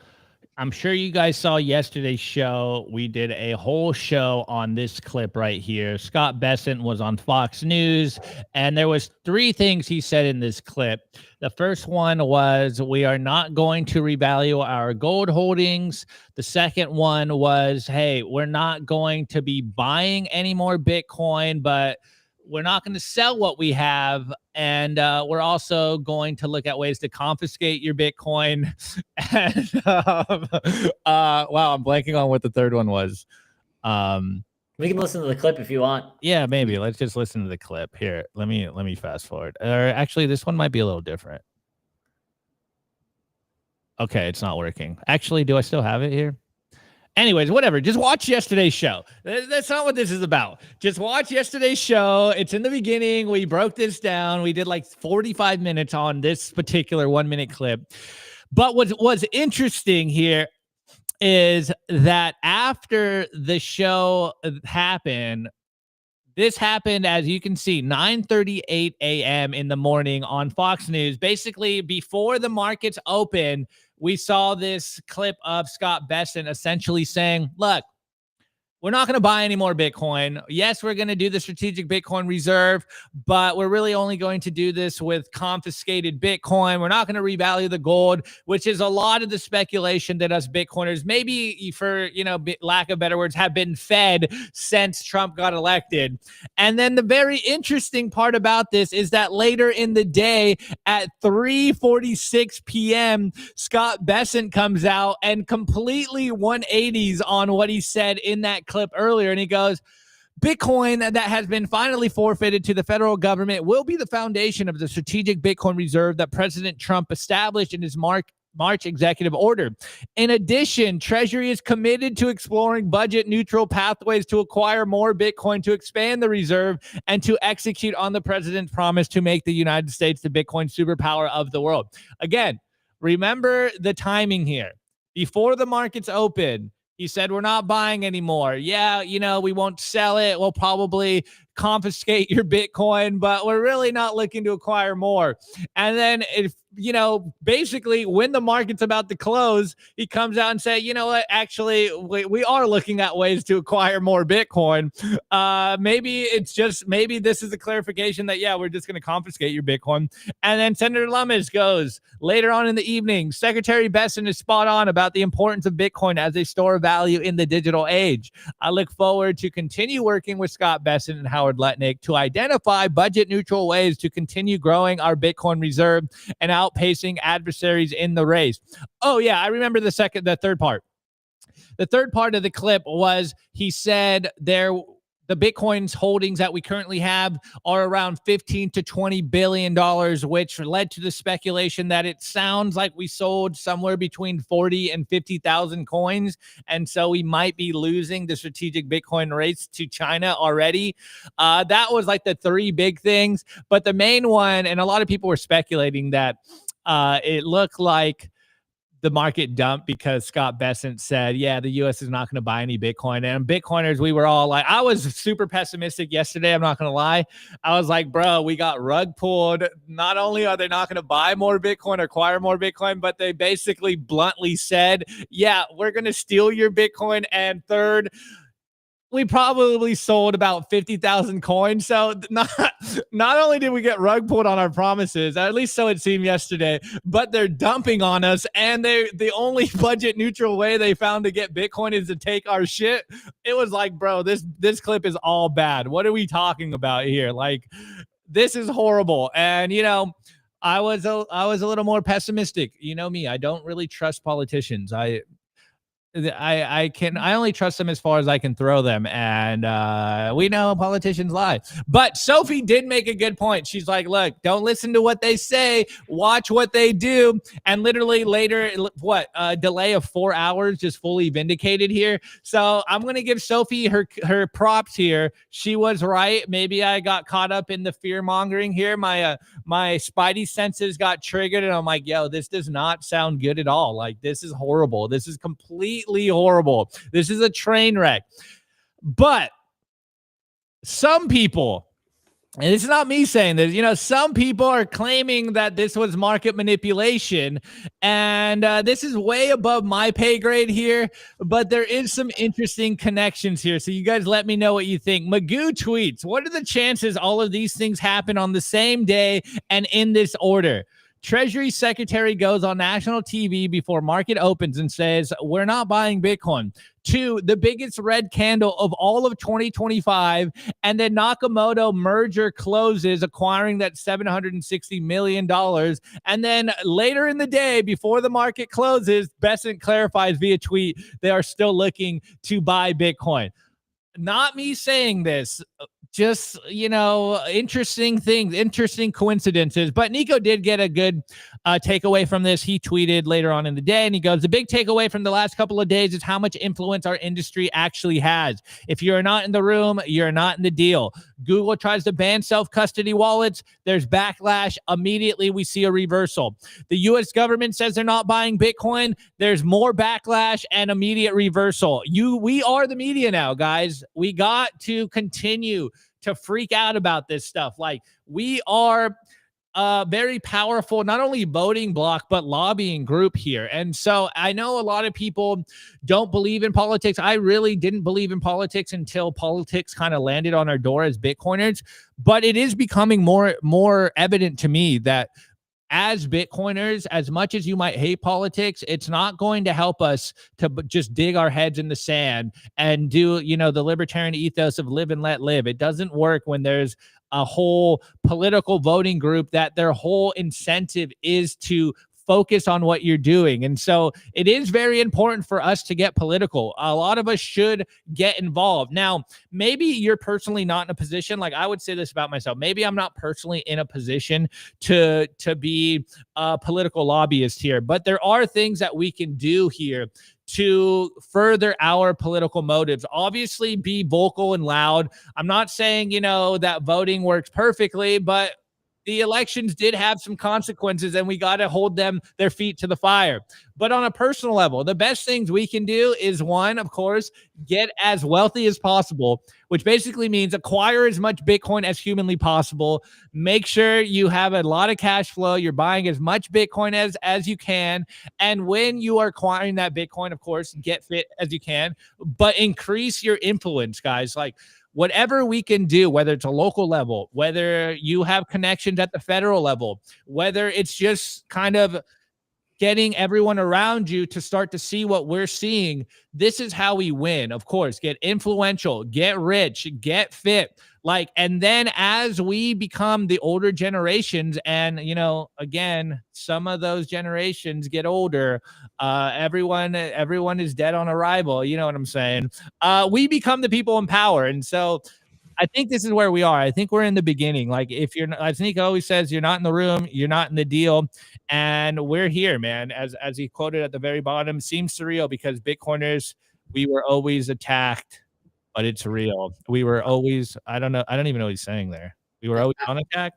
I'm sure you guys saw yesterday's show. We did a whole show on this clip right here. Scott Bessent was on Fox News, and there was 3 things he said in this clip. The first one was, we are not going to revalue our gold holdings. The second one was, hey, we're not going to be buying any more Bitcoin, but we're not going to sell what we have, and we're also going to look at ways to confiscate your Bitcoin. And wow, I'm blanking on what the third one was. We can listen to the clip if you want. Yeah, maybe. Let's just listen to the clip here. Let me fast forward. Or actually, this one might be a little different. Okay, it's not working. Actually, do I still have it here? Anyways, whatever. Just watch yesterday's show. That's not what this is about. Just watch yesterday's show. It's in the beginning. We broke this down. We did like 45 minutes on this particular 1-minute clip. But what's interesting here is that after the show happened, this happened, as you can see, 9:38 a.m. in the morning on Fox News. Basically, before the markets open, we saw this clip of Scott Bessent essentially saying, look, we're not going to buy any more Bitcoin. Yes, we're going to do the strategic Bitcoin reserve, but we're really only going to do this with confiscated Bitcoin. We're not going to revalue the gold, which is a lot of the speculation that us Bitcoiners, maybe for, lack of better words, have been fed since Trump got elected. And then the very interesting part about this is that later in the day at 3:46 p.m., Scott Bessent comes out and completely 180s on what he said in that clip earlier, and he goes, Bitcoin that has been finally forfeited to the federal government will be the foundation of the strategic Bitcoin reserve that President Trump established in his March executive order. In addition, Treasury is committed to exploring budget-neutral pathways to acquire more Bitcoin to expand the reserve and to execute on the president's promise to make the United States the Bitcoin superpower of the world. Again, remember the timing here. Before the markets open, he said, we're not buying anymore. Yeah, we won't sell it. We'll probably confiscate your Bitcoin, but we're really not looking to acquire more. And then if, basically when the market's about to close, he comes out and say, you know what, actually, we are looking at ways to acquire more Bitcoin. Maybe this is a clarification that, yeah, we're just going to confiscate your Bitcoin. And then Senator Lummis goes later on in the evening, Secretary Bessent is spot on about the importance of Bitcoin as a store of value in the digital age. I look forward to continue working with Scott Bessent and Howard Lutnick to identify budget neutral ways to continue growing our Bitcoin reserve and outpacing adversaries in the race. Oh yeah, I remember the third part. The third part of the clip was he said the Bitcoin's holdings that we currently have are around 15 to $20 billion, which led to the speculation that it sounds like we sold somewhere between 40 and 50,000 coins. And so we might be losing the strategic Bitcoin race to China already. That was like the three big things. But the main one, and a lot of people were speculating that it looked like the market dumped because Scott Bessent said, yeah, the U.S. is not going to buy any Bitcoin. And Bitcoiners, we were all like, I was super pessimistic yesterday. I'm not going to lie. I was like, bro, we got rug pulled. Not only are they not going to buy more Bitcoin or acquire more Bitcoin, but they basically bluntly said, yeah, we're going to steal your Bitcoin. And third, we probably sold about 50,000 coins. So not only did we get rug pulled on our promises, at least so it seemed yesterday, but they're dumping on us. And the only budget neutral way they found to get Bitcoin is to take our shit. It was like, bro, this clip is all bad. What are we talking about here? Like, this is horrible. And, you know, I was a little more pessimistic. You know me, I don't really trust politicians. I only trust them as far as I can throw them. And we know politicians lie. But Sophie did make a good point. She's like, look, don't listen to what they say, watch what they do. And literally later, delay of 4 hours, just fully vindicated here. So I'm going to give Sophie her props here. She was right. Maybe I got caught up in the fear mongering here. My spidey senses got triggered and I'm like, yo, this does not sound good at all. Like, this is horrible. This is completely horrible. This is a train wreck. But some people, and it's not me saying this, you know, some people are claiming that this was market manipulation, and this is way above my pay grade here, but there is some interesting connections here. So you guys let me know what you think. Magoo tweets, what are the chances all of these things happen on the same day and in this order? Treasury Secretary goes on national TV before market opens and says, we're not buying Bitcoin. 2, the biggest red candle of all of 2025. And then Nakamoto merger closes, acquiring that $760 million. And then later in the day, before the market closes, Bessent clarifies via tweet, they are still looking to buy Bitcoin. Not me saying this. Just, you know, interesting things, interesting coincidences. But Nico did get a good takeaway from this. He tweeted later on in the day, and he goes, the big takeaway from the last couple of days is how much influence our industry actually has. If you're not in the room, you're not in the deal. Google tries to ban self-custody wallets. There's backlash. Immediately, we see a reversal. The U.S. government says they're not buying Bitcoin. There's more backlash and immediate reversal. We are the media now, guys. We got to continue to freak out about this stuff. Like, we are a very powerful, not only voting bloc, but lobbying group here. And so I know a lot of people don't believe in politics. I really didn't believe in politics until politics kind of landed on our door as Bitcoiners. But it is becoming more evident to me that as Bitcoiners, as much as you might hate politics, it's not going to help us to just dig our heads in the sand and do, you know, the libertarian ethos of live and let live. It doesn't work when there's a whole political voting group that their whole incentive is to focus on what you're doing. And so it is very important for us to get political. A lot of us should get involved. Now, maybe you're personally not in a position, like I would say this about myself, maybe I'm not personally in a position to be a political lobbyist here, but there are things that we can do here to further our political motives. Obviously, be vocal and loud. I'm not saying, you know, that voting works perfectly, but the elections did have some consequences and we got to hold their feet to the fire. But on a personal level, the best things we can do is, one, of course, get as wealthy as possible, which basically means acquire as much Bitcoin as humanly possible. Make sure you have a lot of cash flow. You're buying as much Bitcoin as you can. And when you are acquiring that Bitcoin, of course, get fit as you can, but increase your influence, guys. Like, whatever we can do, whether it's a local level, whether you have connections at the federal level, whether it's just kind of getting everyone around you to start to see what we're seeing, this is how we win. Of course, get influential, get rich, get fit, Like, and then as we become the older generations, and you know, again, some of those generations get older, everyone is dead on arrival. You know what I'm saying? We become the people in power, and so I think this is where we are. I think we're in the beginning. Like, if you're, as Nico always says, you're not in the room, you're not in the deal, and we're here, man. As he quoted at the very bottom, seems surreal because Bitcoiners, we were always attacked. But it's real. We were always, I don't know. I don't even know what he's saying there. We were always on attack.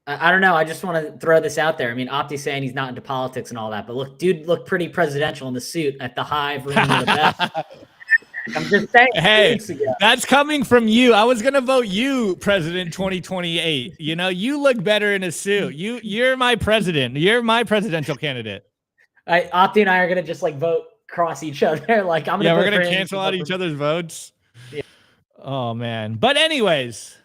I don't know. I just want to throw this out there. I mean, Opti's saying he's not into politics and all that, but look, dude looked pretty presidential in the suit at the Hive ringing the bell. I'm just saying. Hey, that's coming from you. I was gonna vote you president 2028. You know, you look better in a suit. You're my president. You're my presidential candidate. Opti and I are gonna just like vote cross each other. Like, I'm gonna we're gonna cancel out each other's votes. Yeah. Oh man. But anyways,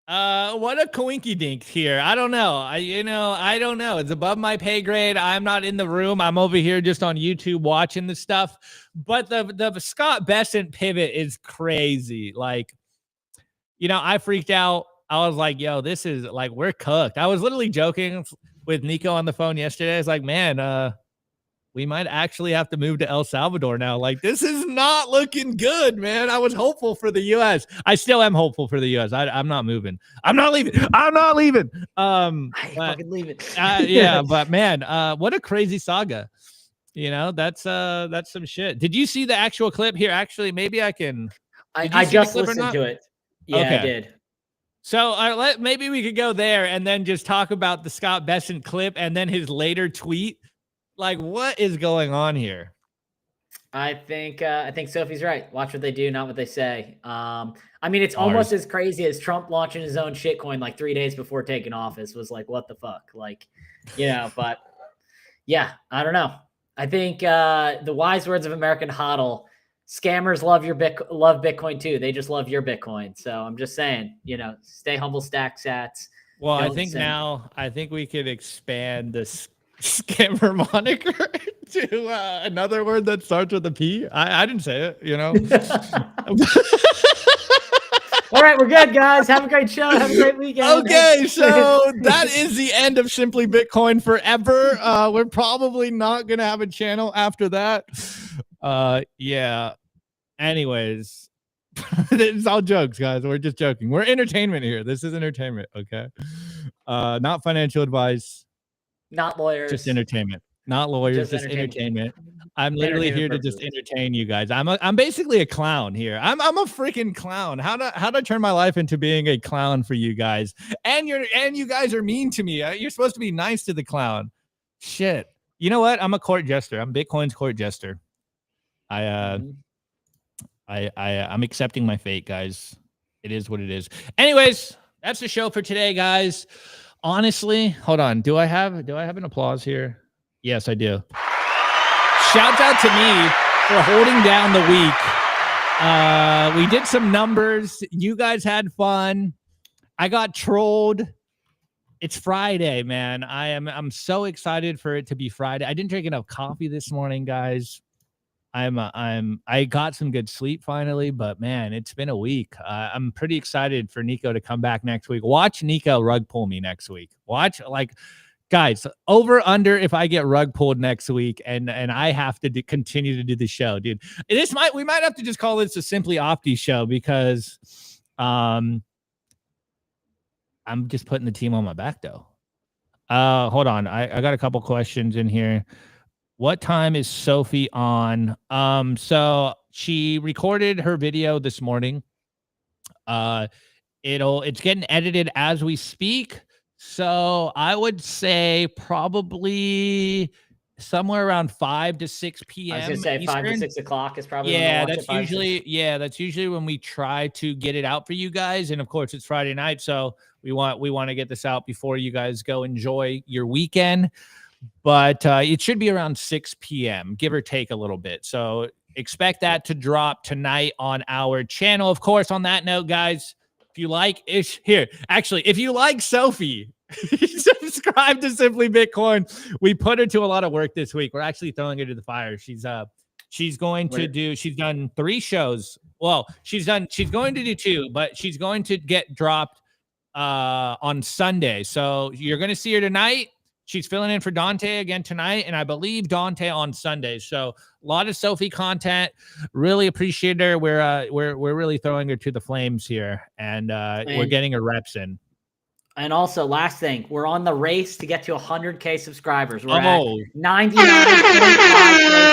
what a coinky dink here. I don't know. I don't know. It's above my pay grade. I'm not in the room. I'm over here just on YouTube watching the stuff. But the Scott Bessent pivot is crazy. Like, you know, I freaked out. I was like, yo, this is like, we're cooked. I was literally joking with Nico on the phone yesterday. I was like, man, we might actually have to move to El Salvador now. Like, this is not looking good, man. I was hopeful for the U.S. I still am hopeful for the U.S. I'm not moving. I'm not leaving. I'm not leaving. I fucking leave it. Yeah, but man, what a crazy saga. You know, that's some shit. Did you see the actual clip here? Actually, maybe I can. I just listened to it. Yeah, okay. I did. So maybe we could go there and then just talk about the Scott Bessent clip and then his later tweet. Like, what is going on here? I think Sophie's right. Watch what they do, not what they say. I mean, it's almost as crazy as Trump launching his own shitcoin like 3 days before taking office. Was like, what the fuck? Like, you know, but yeah, I don't know. I think the wise words of American HODL, scammers love Bitcoin too. They just love your Bitcoin. So I'm just saying, you know, stay humble, stack sats. Well, I think we could expand this scammer moniker to another word that starts with a P. I didn't say it, you know. All right, we're good, guys. Have a great show. Have a great weekend. Okay, so that is the end of Simply Bitcoin forever. We're probably not gonna have a channel after that. Yeah. Anyways, it's all jokes, guys. We're just joking. We're entertainment here. This is entertainment, okay? Not financial advice. Not lawyers. Just entertainment. Not lawyers, just entertainment. I'm literally here to just entertain you guys. I'm basically a clown here. I'm a freaking clown. How do I turn my life into being a clown for you guys? And you guys are mean to me. You're supposed to be nice to the clown. Shit. You know what? I'm a court jester. I'm Bitcoin's court jester. I'm accepting my fate, guys. It is what it is. Anyways, that's the show for today, guys. Honestly, hold on. Do I have an applause here? Yes, I do. Shouts out to me for holding down the week. We did some numbers. You guys had fun. I got trolled. It's Friday, man. I'm so excited for it to be Friday. I didn't drink enough coffee this morning, guys. I got some good sleep finally, but man, it's been a week. I'm pretty excited for Nico to come back next week. Watch Nico rug pull me next week. Watch, like, guys, over under if I get rug pulled next week and I have to continue to do the show, dude. We might have to just call this a Simply Opti show because I'm just putting the team on my back though. Hold on. I got a couple questions in here. What time is Sophie on? So she recorded her video this morning. It's getting edited as we speak. So I would say probably somewhere around 5 to 6 p.m. I was gonna say Eastern. 5 to 6 o'clock is probably that's usually when we try to get it out for you guys. And of course it's Friday night, so we want to get this out before you guys go enjoy your weekend. But it should be around 6 p.m., give or take a little bit. So expect that to drop tonight on our channel. Of course, on that note, guys, if you like if you like Sophie, subscribe to Simply Bitcoin. We put her to a lot of work this week. We're actually throwing her to the fire. She's done 3 shows Well, she's going to do 2, but she's going to get dropped on Sunday. So you're going to see her tonight. She's filling in for Dante again tonight, and I believe Dante on Sunday. So a lot of Sophie content. Really appreciate her. We're really throwing her to the flames here, and we're getting her reps in. And also, last thing, we're on the race to get to 100K subscribers. We're at 99.5K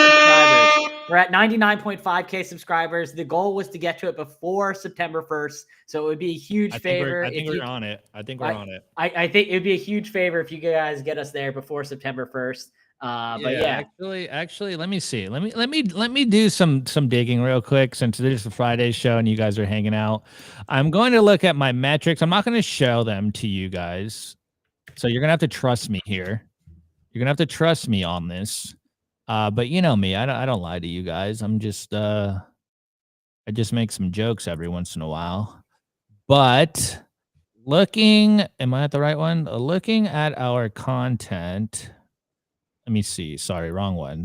subscribers. We're at 99.5K subscribers. The goal was to get to it before September 1st. So it would be a huge favor. I think we're on it. I think we're on it. I think it would be a huge favor if you guys get us there before September 1st. But yeah, actually, let me see. Let me do some digging real quick, since this is a Friday show and you guys are hanging out. I'm going to look at my metrics. I'm not going to show them to you guys, so you're gonna have to trust me here. You're gonna have to trust me on this. But you know me, I don't lie to you guys. I'm just I just make some jokes every once in a while. But am I at the right one? Looking at our content. Let me see. Sorry, wrong one.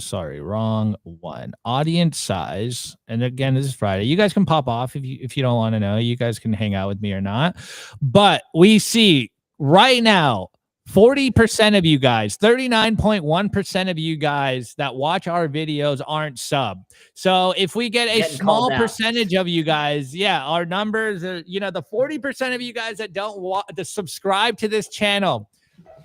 Audience size. And again, this is Friday. You guys can pop off if you don't want to know. You guys can hang out with me or not. But we see right now 40% of you guys, 39.1% of you guys that watch our videos aren't sub. So if we get a small percentage of you guys, our numbers are, the 40% of you guys that don't subscribe to this channel,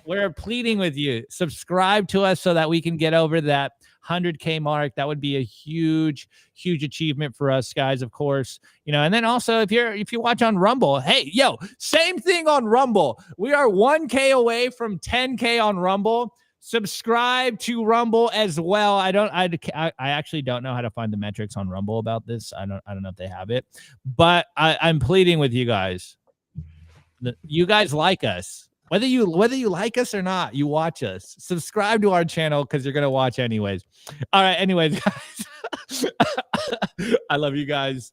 we're pleading with you, subscribe to us so that we can get over that 100K mark. That would be a huge achievement for us, guys, of course. And then also if you watch on Rumble, hey, same thing on Rumble. We are 1K away from 10K on Rumble. Subscribe to Rumble as well. I actually don't know how to find the metrics on Rumble about this. I don't know if they have it, but I'm pleading with you guys. You guys like us. Whether you like us or not, you watch us. Subscribe to our channel because you're going to watch anyways. All right. Anyways, guys, I love you guys.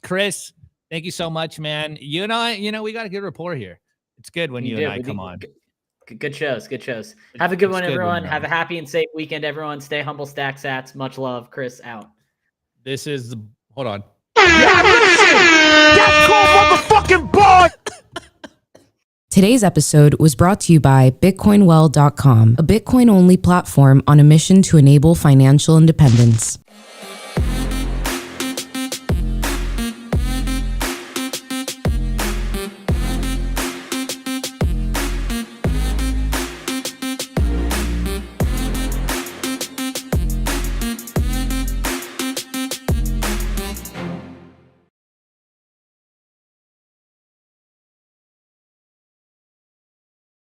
Chris, thank you so much, man. We got a good rapport here. It's good when you and I come on. Good shows. Have a good one, everyone. Have a happy and safe weekend, everyone. Stay humble, stack sats. Much love. Chris out. This is hold on. That's called motherfucking bond. Today's episode was brought to you by BitcoinWell.com, a Bitcoin-only platform on a mission to enable financial independence.